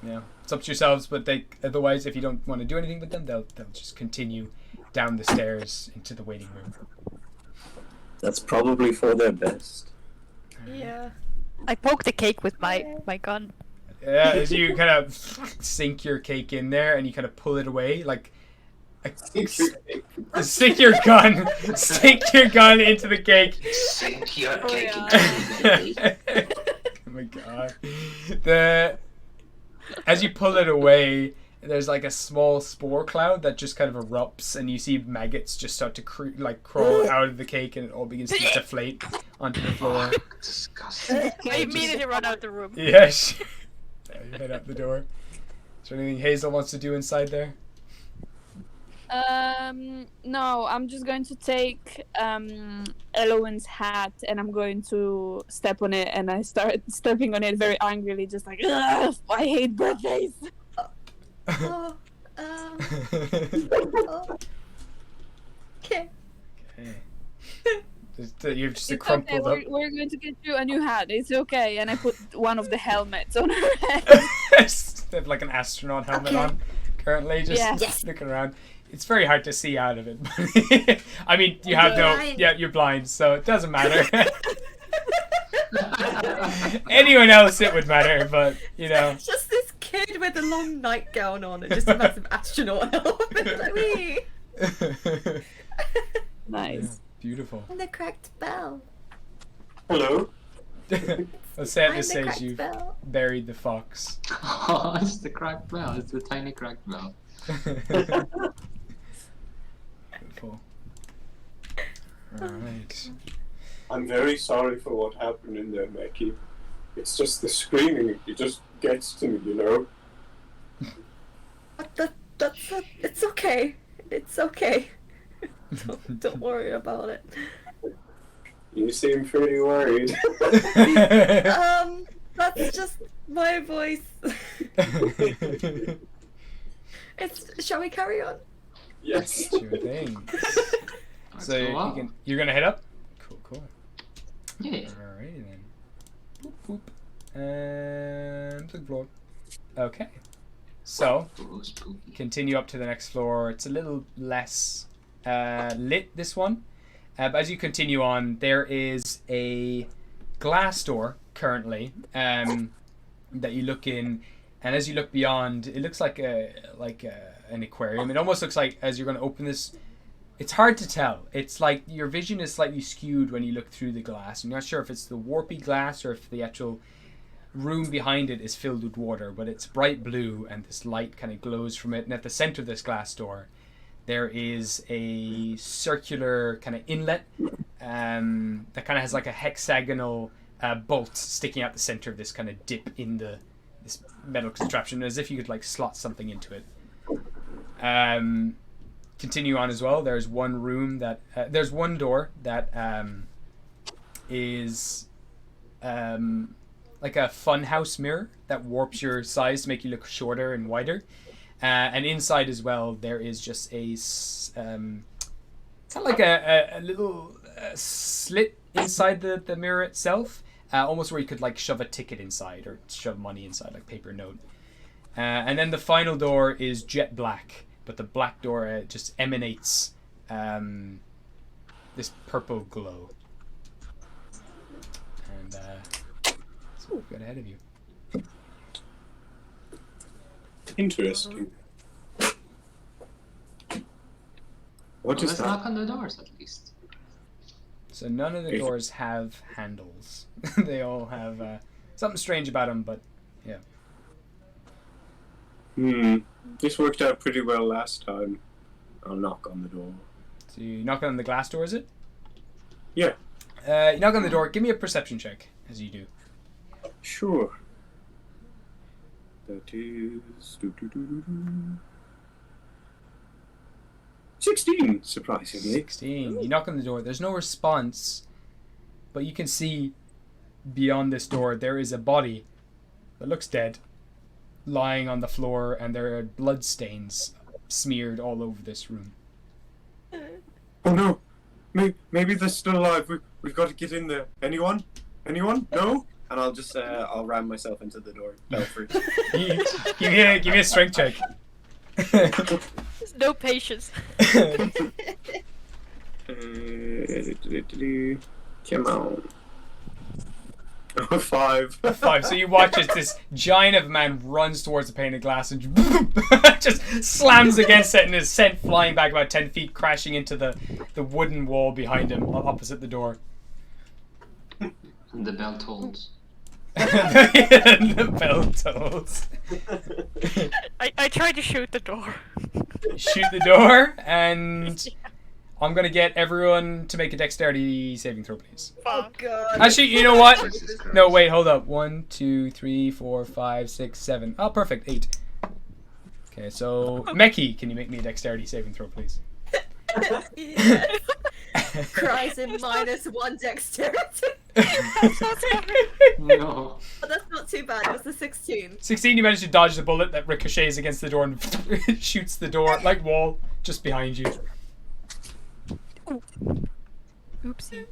yeah, it's up to yourselves, but they otherwise, if you don't want to do anything with them, they'll just continue down the stairs into the waiting room. That's probably for their best. Yeah. I poke the cake with my gun. Yeah, as you kind of sink your cake in there and you kind of pull it away, like stick your gun into the cake. Sink your cake Oh my god. As you pull it away, there's like a small spore cloud that just kind of erupts, and you see maggots just start to crawl out of the cake, and it all begins to deflate onto the floor. Disgusting. I immediately run out the room. Yes. You head out the door. Is there anything Hazel wants to do inside there? No, I'm just going to take Elowen's hat and I'm going to step on it, and I start stepping on it very angrily, just like, ugh, I hate birthdays. Oh, okay. You've just It's crumpled okay, up. we're going to get you a new hat. It's okay. And I put one of the helmets on her head. They have like an astronaut helmet on currently, just Yes. looking around. It's very hard to see out of it. I mean, you have you're blind, so it doesn't matter. Anyone else, it would matter, but you know. It's just this kid with a long nightgown on and just a massive astronaut helmet. Like me. Nice. Beautiful. And the cracked bell. Hello. Let's say at I'm this the stage cracked you've bell. buried the fox. Oh, it's the cracked bell. It's the tiny cracked bell. Beautiful. Alright. I'm very sorry for what happened in there, Mackie. It's just the screaming. It just gets to me, you know. It's okay. It's okay. Don't worry about it. You seem pretty worried. That's just my voice. Shall we carry on? Yes. Sure thing. Let's So go on. you're gonna head up? Cool. Yeah. Alrighty then. Boop, boop. And to the floor. Okay. So, Oh, spooky. continue up to the next floor. It's a little less lit, this one. But as you continue on, there is a glass door currently that you look in, and as you look beyond, it looks like an aquarium. It almost looks like, as you're going to open this, it's hard to tell. It's like your vision is slightly skewed when you look through the glass. You're not sure if it's the warpy glass or if the actual room behind it is filled with water, but it's bright blue and this light kind of glows from it. And at the center of this glass door, there is a circular kind of inlet that kind of has like a hexagonal bolt sticking out the center of this kind of dip in this metal contraption, as if you could like slot something into it. Continue on as well. There's one room that there's one door that is like a funhouse mirror that warps your size to make you look shorter and wider. And inside as well, there is just a kind of like a little slit inside the mirror itself, almost where you could like shove a ticket inside or shove money inside, like paper note. And then the final door is jet black, but the black door just emanates this purple glow. And so got ahead of you. Interesting. What Well, is let's that? knock on the doors at least. So none of the If- doors have handles. They all have something strange about them, but yeah. This worked out pretty well last time. I'll knock on the door. So you knock on the glass door, is it? Yeah. You knock on the door. Give me a perception check as you do. Sure. That is 16, surprisingly. 16. You knock on the door. There's no response, but you can see beyond this door there is a body that looks dead, lying on the floor, and there are blood stains smeared all over this room. Oh no! Maybe they're still alive. We've got to get in there. Anyone? Anyone? No? And I'll just I'll ram myself into the door. Belfry. Give me a strength check. There's no patience. Come on. 5. 5. So you watch as this giant of a man runs towards the pane of glass and just slams against it and is sent flying back about 10 feet, crashing into the wooden wall behind him opposite the door. And the bell tolls. The bell tolls. I tried to shoot the door. Shoot the door, and I'm gonna get everyone to make a dexterity saving throw, please. Oh god. Actually, you know what? Jesus Christ. No, wait, hold up. 1, 2, 3, 4, 5, 6, 7. Oh, perfect. 8. Okay, so Meki, can you make me a dexterity saving throw, please? Yes. Cries in -1 dexterity. No. But that's not too bad. It was the 16. 16, you managed to dodge the bullet that ricochets against the door and shoots the door, like wall, just behind you. Oopsie.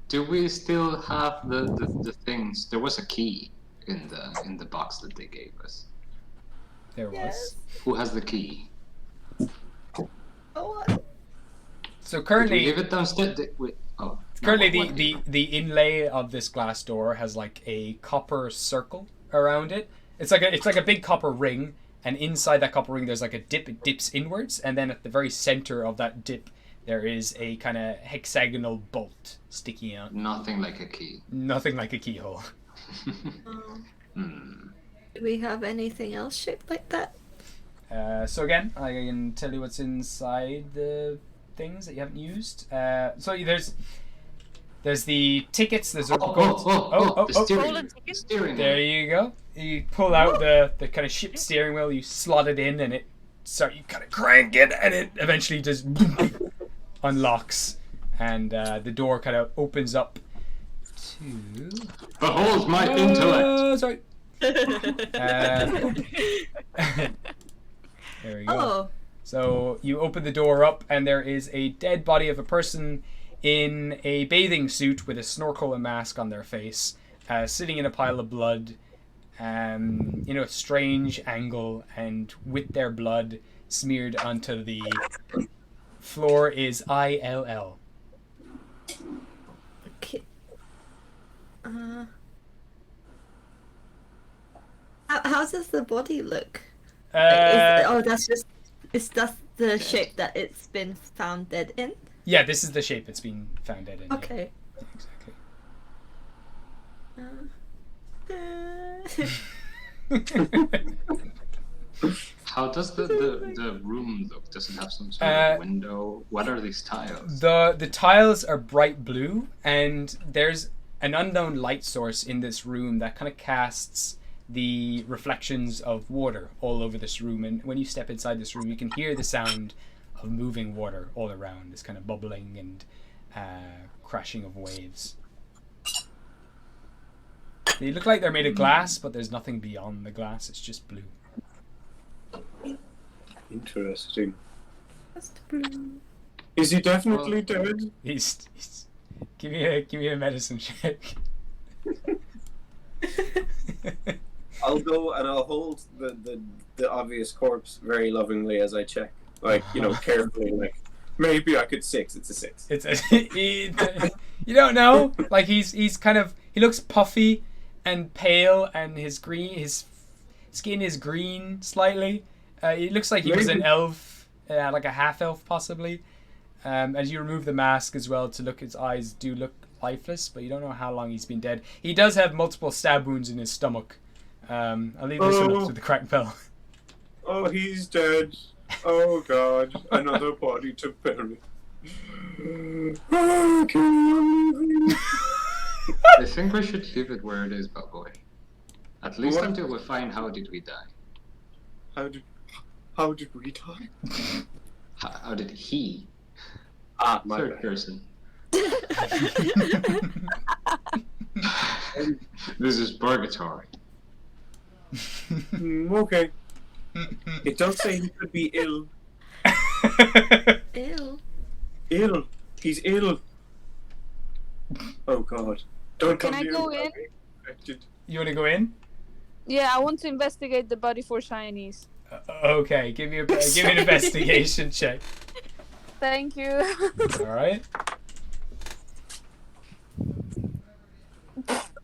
Do we still have the things? There was a key in the box that they gave us. There was. Yes. Who has the key? Oh, what? So Did we currently, leave it downstairs? Oh. currently No, what- the inlay of this glass door has like a copper circle around it. It's like a big copper ring, and inside that copper ring there's like a dip. It dips inwards, and then at the very center of that dip there is a kind of hexagonal bolt sticking out. Nothing like a key. Nothing like a keyhole. Do we have anything else shaped like that? So again, I can tell you what's inside the things that you haven't used. So there's the tickets. There's a The steering Golden wheel. ticket? Steering There wheel. you go. You pull out the kind of ship steering wheel. You slot it in, and you kind of crank it, and it eventually just unlocks, and the door kind of opens up to. Behold my intellect. Oh, sorry. There we go. Oh, So you open the door up, and there is a dead body of a person in a bathing suit with a snorkel and mask on their face, sitting in a pile of blood, in a strange angle, and with their blood smeared onto the floor is ILL. okay. How does the body look? Is that the shape that it's been found dead in? Yeah, this is the shape it's been found dead in. yeah. Okay. Exactly. How does the room look? Does it have some sort of window? What are these tiles? The tiles are bright blue, and there's an unknown light source in this room that kind of casts the reflections of water all over this room. And when you step inside this room, you can hear the sound of moving water all around, this kind of bubbling and crashing of waves. They look like they're made of glass, but there's nothing beyond the glass. It's just blue. Interesting. Just blue. Is he definitely dead? He's give me a medicine check. I'll go and I'll hold the obvious corpse very lovingly as I check, like carefully, like maybe I could 6. It's a 6. You don't know. Like he looks puffy and pale, and his skin is green slightly. He looks like he was an elf, like a half elf possibly. As you remove the mask as well to look, his eyes do look lifeless, but you don't know how long he's been dead. He does have multiple stab wounds in his stomach. I'll leave this one up to the cracked bell. Oh, he's dead. Oh God, another body to bury. Oh, I think we should leave it where it is, Bellboy. At least until we find how did we die. How did we die? How did he? My Third bad. person. This is purgatory. Okay. It does say he could be ill. Ew. Ill. He's ill. Oh God. Don't Can come I near go me, in? I'll be infected. You want to go in? Yeah, I want to investigate the body for shinies. Okay, give me an investigation check. Thank you. All right.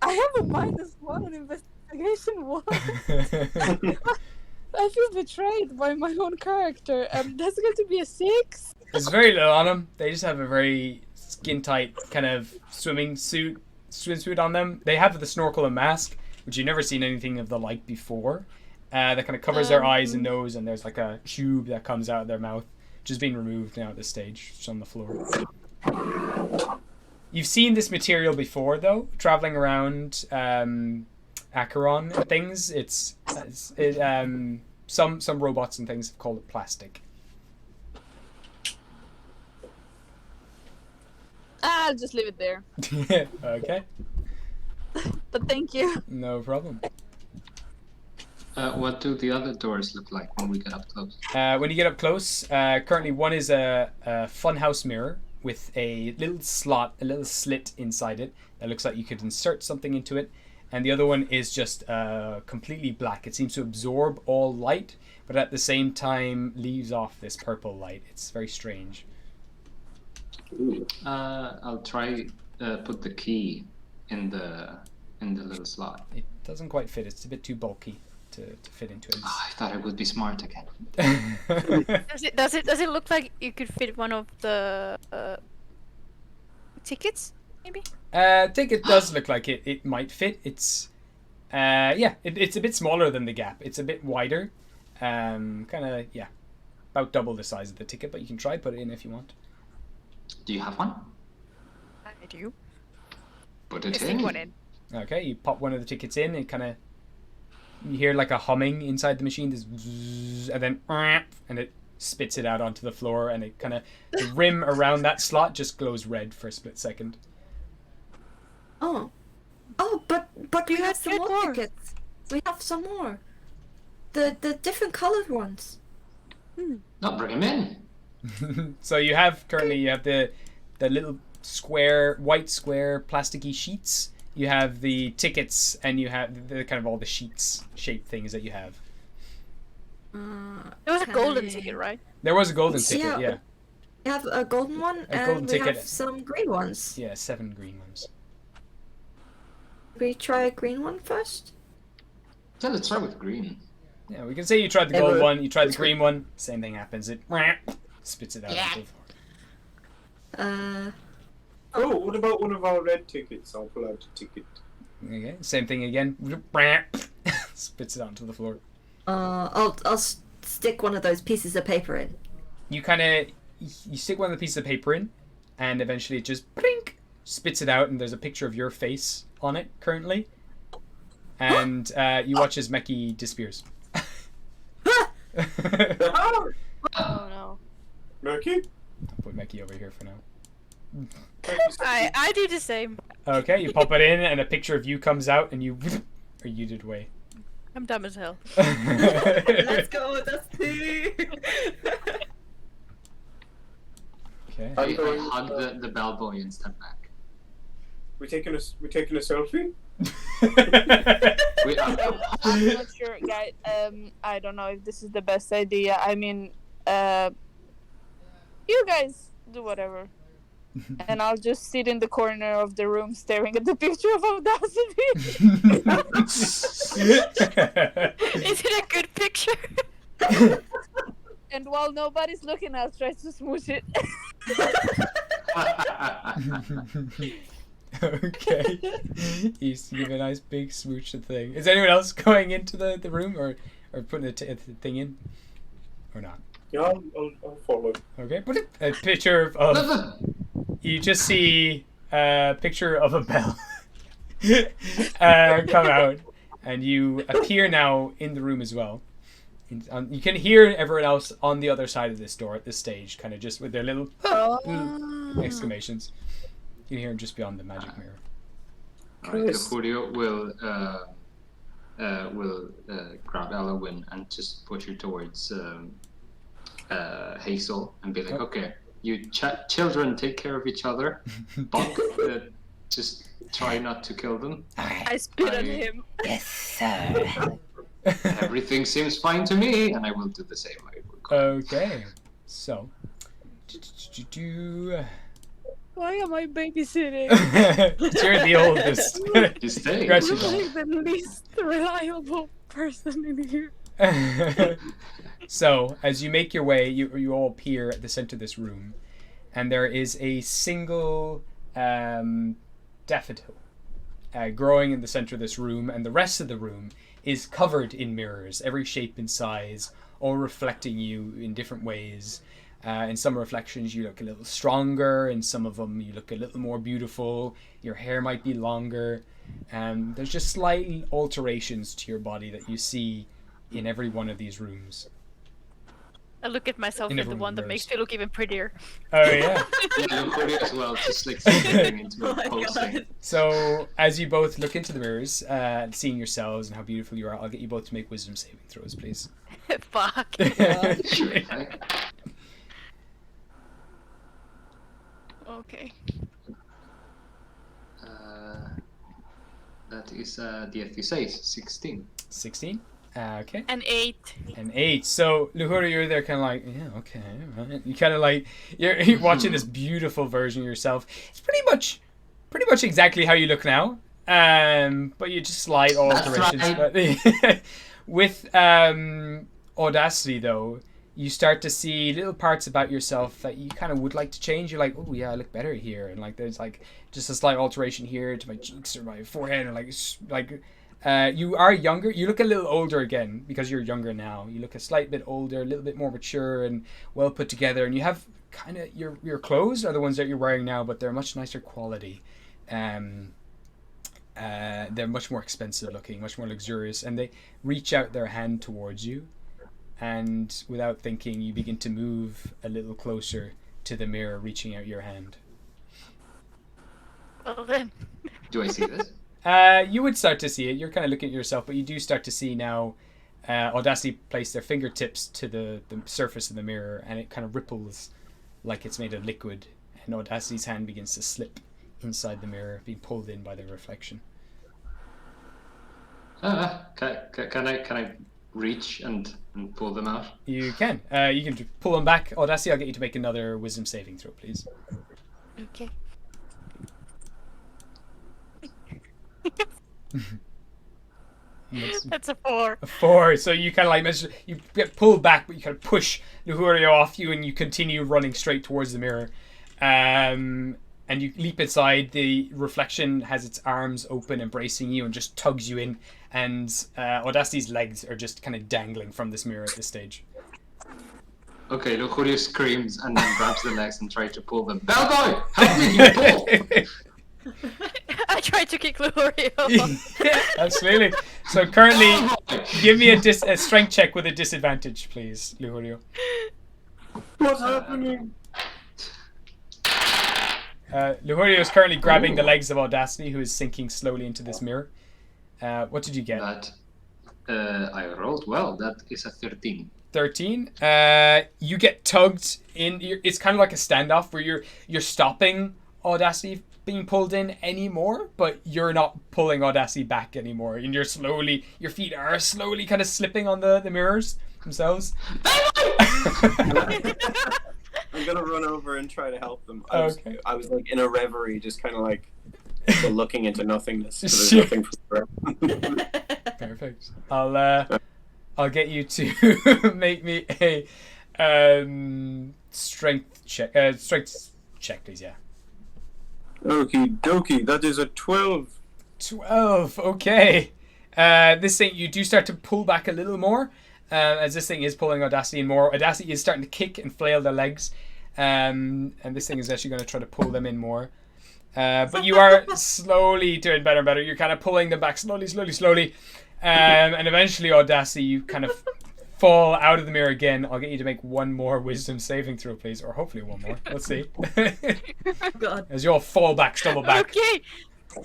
I have a -1 on investigation 1. I feel betrayed by my own character. That's going to be a 6. There's very little on them. They just have a very skin tight kind of swimsuit on them. They have the snorkel and mask, which you've never seen anything of the like before. That kind of covers their eyes and nose, and there's like a tube that comes out of their mouth, which is being removed now at this stage. It's on the floor. You've seen this material before, though, traveling around Acheron and things. Some robots and things have called it plastic. I'll just leave it there. Okay, But thank you. no problem. What do the other doors look like when we get up close? When you get up close, currently one is a funhouse mirror with a little slit inside it that looks like you could insert something into it. And the other one is just completely black. It seems to absorb all light, but at the same time leaves off this purple light. It's very strange. I'll try put the key in the little slot. It doesn't quite fit. It's a bit too bulky to fit into it. Oh, I thought I would be smart again. Does it look like you could fit one of the tickets, maybe? I think it does look like it might fit. It's it's a bit smaller than the gap. It's a bit wider. About double the size of the ticket, but you can try put it in if you want. Do you have one? I do. Put Let's it stick in. one in. Okay, you pop one of the tickets in, and you hear like a humming inside the machine, this bzzz, and then and it spits it out onto the floor, and it the rim around that slot just glows red for a split second. Oh, but we have some get more more. tickets. We have some more. The different colored ones. No, bring him in. So you have the little white square plasticky sheets. You have the tickets, and you have the kind of all the sheets shaped things that you have. It was a Can golden I- ticket, right? There was a golden ticket, yeah. We have a golden one, A and golden we ticket. have some green ones. Yeah, 7 green ones. We try a green one first. So let's start with green. Yeah, we can say you tried the gold one, you tried the green one, same thing happens. It spits it out. Onto the floor. Oh, what about one of our red tickets? I'll pull out a ticket. Okay, same thing again. Spits it onto the floor. I'll stick one of those pieces of paper in. You stick one of the pieces of paper in, and eventually it just blink, spits it out, and there's a picture of your face on it currently. And you watch as Meki disappears. Oh no. Murky? I'll put Meki over here for now. I do the same. Okay, you pop it in, and a picture of you comes out, and you are yeeted away. I'm dumb as hell. Let's go, Dusty. Okay. I hug the bellboy and step back. We taking a selfie? I'm not sure, guys. I don't know if this is the best idea. I mean, you guys do whatever. And I'll just sit in the corner of the room staring at the picture of Audacity. Is it a good picture? And while nobody's looking, I'll try to smoosh it. Okay. You give a nice big smooch the thing. Is anyone else going into the room or putting the thing in? Or not? Yeah, I'll follow. Okay, put a picture of... You just see a picture of a bell come out, and you appear now in the room as well. You can hear everyone else on the other side of this door at this stage, kind of just with their little exclamations. You can hear them just beyond the magic mirror. Alright, Lucurio will grab Elwyn and just push her towards Hazel and be like, okay, you children take care of each other. Buck, just try not to kill them. I spit on him. Yes, sir. Everything seems fine to me, and I will do the same. Okay, so... Why am I babysitting? You're the oldest. You stay. I'm like the least reliable person in here. So, as you make your way, you all appear at the center of this room, and there is a single daffodil growing in the center of this room, and the rest of the room is covered in mirrors, every shape and size, all reflecting you in different ways. In some reflections you look a little stronger, in some of them you look a little more beautiful, your hair might be longer, and there's just slight alterations to your body that you see in every one of these rooms. I look at myself in the one that makes me look even prettier. Oh yeah. Yeah, I'm pretty as well, just like sitting into a posing. So as you both look into the mirrors, seeing yourselves and how beautiful you are, I'll get you both to make wisdom saving throws, please. Fuck. Sure. Okay. That is the FD6, 16. 16. Okay. An 8. An 8. So Luhura, you're there, kind of like, yeah, okay, right. You kind of like you're watching this beautiful version of yourself. It's pretty much exactly how you look now. But you just slight alterations. Right. But with Audacity, though, you start to see little parts about yourself that you kind of would like to change. You're like, oh yeah, I look better here, and like there's like just a slight alteration here to my cheeks or my forehead, or like you are younger. You look a little older again because you're younger now. You look a slight bit older, a little bit more mature and well put together, and you have kind of your clothes are the ones that you're wearing now, but they're much nicer quality. They're much more expensive looking, much more luxurious, and they reach out their hand towards you. And without thinking, you begin to move a little closer to the mirror, reaching out your hand. Well then. Do I see this? You would start to see it. You're kind of looking at yourself, but you do start to see now Audacity place their fingertips to the surface of the mirror, and it kind of ripples like it's made of liquid. And Audacity's hand begins to slip inside the mirror, being pulled in by the reflection. Can I reach and pull them out? You can. You can pull them back. Audacity, I'll get you to make another wisdom saving throw, please. Okay. That's a 4. A 4. So you kind of like you get pulled back, but you kind of push Luhurio off you, and you continue running straight towards the mirror. And you leap inside. The reflection has its arms open, embracing you, and just tugs you in. And Audacity's legs are just kind of dangling from this mirror at this stage. Okay, Lucurio screams and then grabs the legs and tries to pull them. Bellboy, help me! You pull! I tried to kick Lurio. Absolutely. So currently, give me a strength check with a disadvantage, please, Luhurio. What's happening? Luhurio is currently grabbing the legs of Audacity, who is sinking slowly into this mirror. What did you get? That I rolled well. That is a 13. 13. You get tugged in. It's kind of like a standoff where you're stopping Audacity being pulled in anymore, but you're not pulling Audacity back anymore, and your feet are slowly kind of slipping on the mirrors themselves. I'm gonna run over and try to help them. I was like in a reverie, just kind of like looking into nothingness. So there's nothing for Perfect. I'll get you to make me a strength check. Strength check, please. Yeah. Okie dokie. That is a 12. 12. Okay. This thing, you do start to pull back a little more, as this thing is pulling Audacity in more. Audacity is starting to kick and flail their legs, and this thing is actually going to try to pull them in more. But you are slowly doing better and better. You're kind of pulling them back slowly. And eventually, Audacity, you kind of fall out of the mirror again. I'll get you to make one more wisdom saving throw, please. Or hopefully one more. Let's see. God. As you all fall back, stumble back. Okay,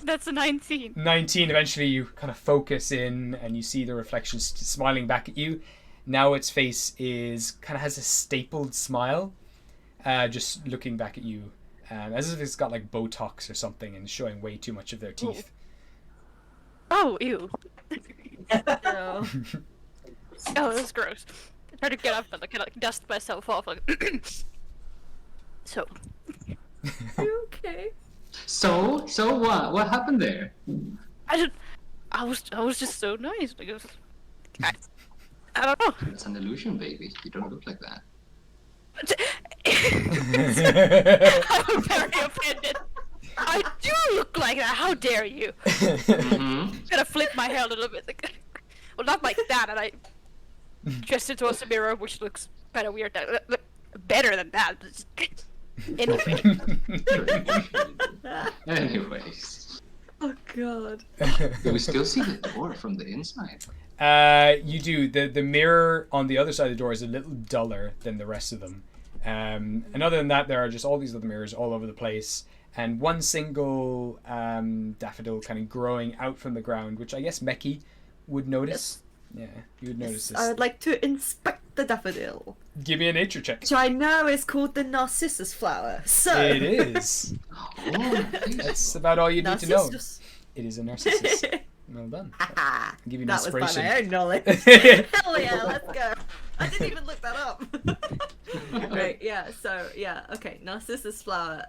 that's a 19. 19. Eventually, you kind of focus in and you see the reflection smiling back at you. Now its face has a stapled smile, just looking back at you. As if it's got like Botox or something and showing way too much of their teeth. Oh, ew. No. Oh, that's gross. I try to get up and kind of dust myself off. Like, so. You okay? So what happened there? I was just so nice because I don't know. It's an illusion, baby. You don't look like that. I'm very offended. I do look like that. How dare you? Mm-hmm. I'm gonna flip my hair a little bit. Well, not like that. And I gestured towards the mirror, which looks kind of weird. Better than that. Anyway. Anyways. Oh God. Do we still see the door from the inside? You do. The mirror on the other side of the door is a little duller than the rest of them. And other than that, there are just all these other mirrors all over the place. And one single daffodil kind of growing out from the ground, which I guess Meki would notice. Yeah, you would notice this. I would like to inspect the daffodil, Give me a nature check. which I know is called the narcissus flower. So It is. Oh, That's about all you need to know. Narcissus. It is a narcissus. Well done. Haha. I'll give you an That was by inspiration. my own knowledge. Hell yeah, let's go. I didn't even look that up. Right, yeah, so yeah, okay, narcissus flower.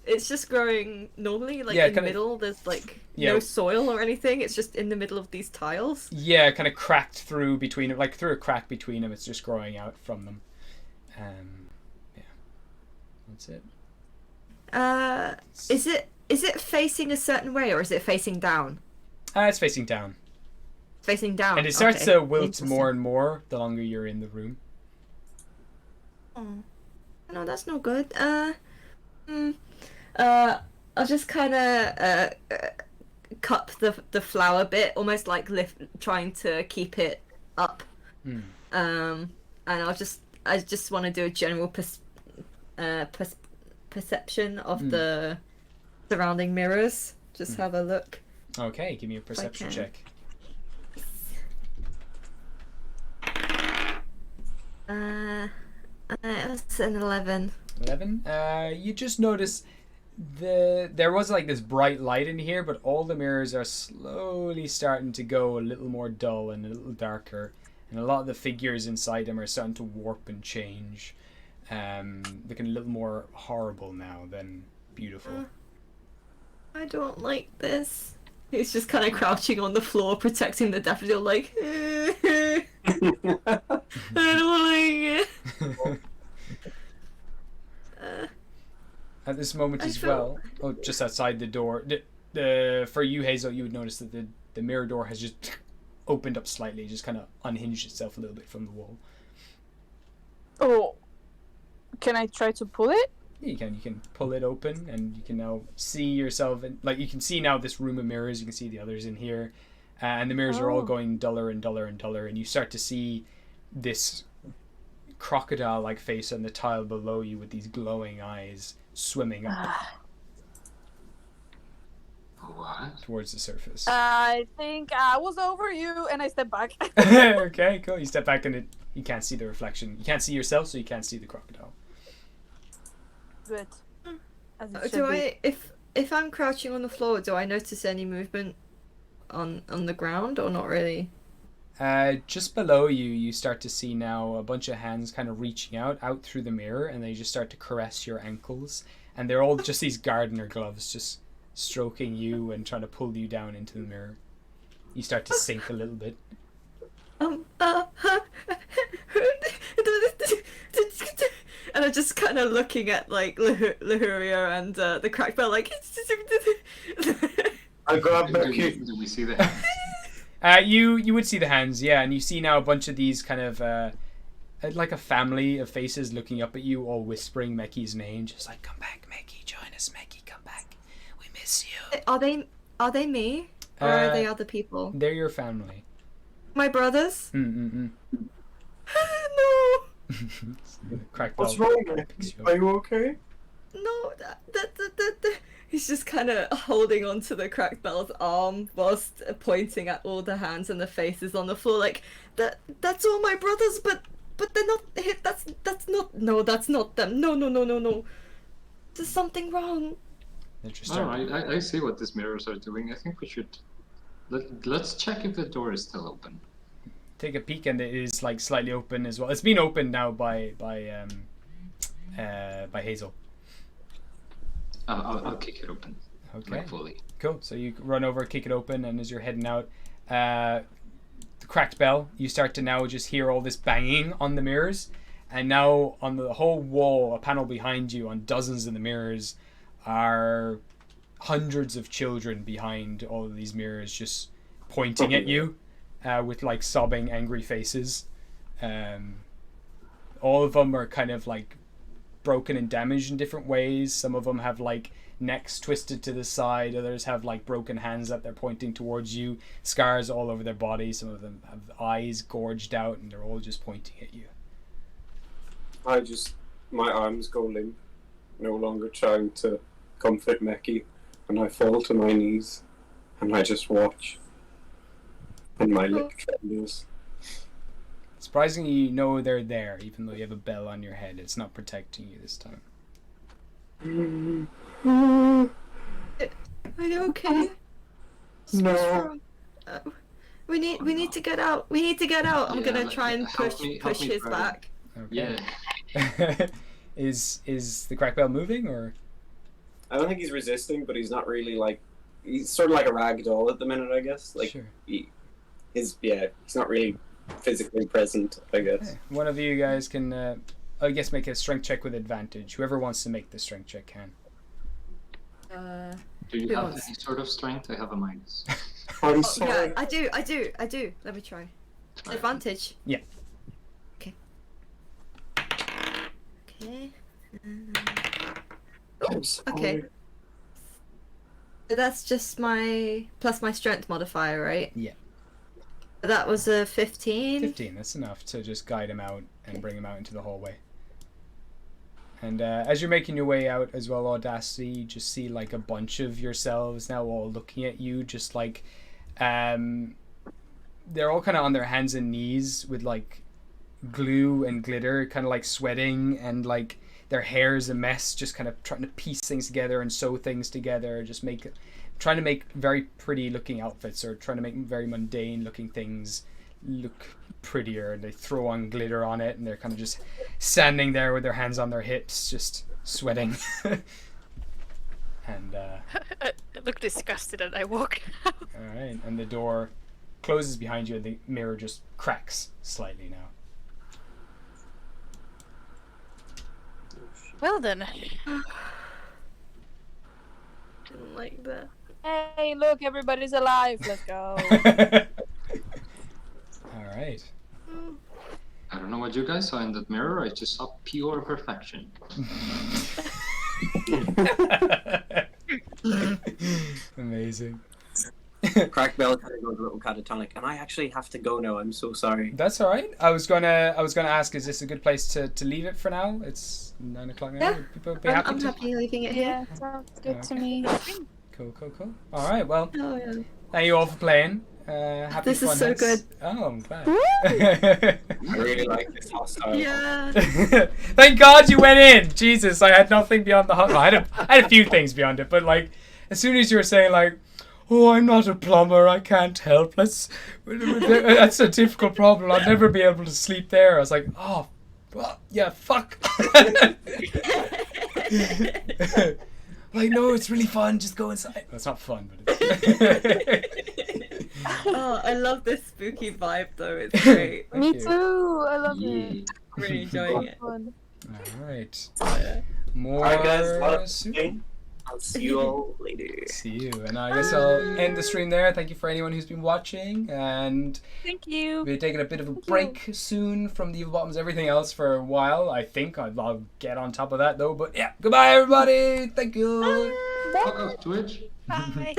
It's just growing normally, like Yeah, in the kinda- middle. There's like Yeah. no soil or anything. It's just in the middle of these tiles. Yeah, kind of cracked through between them, like through a crack between them. It's just growing out from them. Yeah, that's it. Is it facing a certain way or is it facing down? It's facing down, Facing down. and it starts okay. to wilt Interesting. more and more the longer you're in the room. Oh. No, that's no good. I'll just kind of cup the flower bit, almost like trying to keep it up. And I just want to do a general perception of the surrounding mirrors. Just have a look. Okay, give me a perception can. check. It's an 11. 11. You just notice there was like this bright light in here, but all the mirrors are slowly starting to go a little more dull and a little darker, and a lot of the figures inside them are starting to warp and change, looking a little more horrible now than beautiful. I don't like this. He's just kind of crouching on the floor, protecting the daffodil, like, I don't like it. At this moment I as feel- well, just outside the door, for you, Hazel, you would notice that the mirror door has just opened up slightly, just kind of unhinged itself a little bit from the wall. Oh, can I try to pull it? You can pull it open, and you can now see yourself, and like you can see now this room of mirrors. You can see the others in here, and the mirrors are all going duller and duller and duller, and you start to see this crocodile-like face on the tile below you with these glowing eyes swimming up. What? towards the surface. I think I was over you, and I step back. Okay, cool. You step back and you can't see the reflection. You can't see yourself, so you can't see the crocodile. Good. As it Do should be. I, if I'm crouching on the floor, do I notice any movement on the ground or not really? Just below you, you start to see now a bunch of hands kind of reaching out through the mirror, and they just start to caress your ankles. And they're all just these gardener gloves, just stroking you and trying to pull you down into the mirror. You start to sink a little bit. And I'm just kind of looking at like Lahuria and the crack bell, like. I grab Do Becky. we see the hands? You would see the hands, yeah, and you see now a bunch of these kind of like a family of faces looking up at you, all whispering Mekki's name, just like, "Come back, Mekki, join us, Mekki, come back, we miss you." Are they me or are they other people? They're your family. My brothers? Mm-mm-mm. No. Crack What's bell wrong, Becky? picks you Are up. you okay? No, he's just kind of holding onto the cracked bell's arm whilst pointing at all the hands and the faces on the floor, like that's all my brothers, but they're not. That's not. No, that's not them. No. There's something wrong. They're just All right, I see what these mirrors are doing. I think we should let's check if the door is still open. take a peek, and it is like slightly open as well. It's been opened now by Hazel. I'll kick it open. Okay. Like fully. Cool. So you run over, kick it open, and as you're heading out, the cracked bell, you start to now just hear all this banging on the mirrors, and now on the whole wall, a panel behind you, on dozens of the mirrors, are hundreds of children behind all of these mirrors, just pointing at you with like sobbing, angry faces. All of them are kind of like broken and damaged in different ways. Some of them have like necks twisted to the side, others have like broken hands that they're pointing towards you, scars all over their body, some of them have eyes gorged out, and they're all just pointing at you. My arms go limp, no longer trying to comfort Mekki, and I fall to my knees, and I just watch, and my lip trembles. Surprisingly, you know they're there, even though you have a bell on your head. It's not protecting you this time. Are you okay? No. We need to get out. We need to get out. I'm Yeah, gonna try and help push me his try. back. Okay. Yeah. Is the crack bell moving, or? I don't think he's resisting, but he's not really like. He's sort of like a rag doll at the minute, I guess. Like, Sure. he's not really physically present, I guess. Okay. One of you guys can, I guess, make a strength check with advantage. Whoever wants to make the strength check can. Do you Who have wants? any sort of strength? I have a minus. I'm Yeah, sorry. I do. Let me try. Try. Advantage. Yeah. Okay. Okay. I'm sorry. Okay. So that's just my plus my strength modifier, right? Yeah. That was a 15. 15, that's enough to just guide him out and bring him out into the hallway. And as you're making your way out as well, Audacity, you just see like a bunch of yourselves now all looking at you, just like they're all kind of on their hands and knees with like glue and glitter, kind of like sweating, and like their hair's a mess, just kind of trying to piece things together and sew things together, just trying to make very pretty looking outfits, or trying to make very mundane looking things look prettier. They throw on glitter on it, and they're kind of just standing there with their hands on their hips, just sweating. And I look disgusted and I walk out. all right, and the door closes behind you, and the mirror just cracks slightly now. Well then. Didn't like that. Hey, look, everybody's alive. Let's go. All right. I don't know what you guys saw in that mirror. I just saw pure perfection. Amazing. Crack Bell kind of goes a little catatonic, and I actually have to go now. I'm so sorry. That's all right. I was gonna ask, is this a good place to leave it for now? It's 9 o'clock now. Yeah. Would people be I'm happy to? happy leaving it here. Yeah, sounds good to me. Cool. Cool. All right, well, Oh, yeah. thank you all for playing. Happy This is fun so heads. good. Oh, I'm glad. I really like this hostile. Yeah. Thank God you went in. Jesus, I had nothing beyond the hot. I had a few things beyond it, but like, as soon as you were saying like, "Oh, I'm not a plumber. I can't help. That's a difficult problem. I'll never be able to sleep there." I was like, "Oh, well, yeah, fuck." Like, no, it's really fun. Just go inside. Well, it's not fun, but it's. Oh, I love this spooky vibe though. It's great. Thank Me you. too. I love it. Yeah. Really enjoying it. Fun. All right. Yeah. More Alright, guys. Well, soon. I'll see you all later. See you. And I guess I'll end the stream there. Thank you for anyone who's been watching. And Thank you. we're taking a bit of a break soon from the Evil Bottoms, everything else for a while. I think I'll get on top of that though. But yeah, goodbye everybody. Thank you. Fuck off, Twitch. Bye.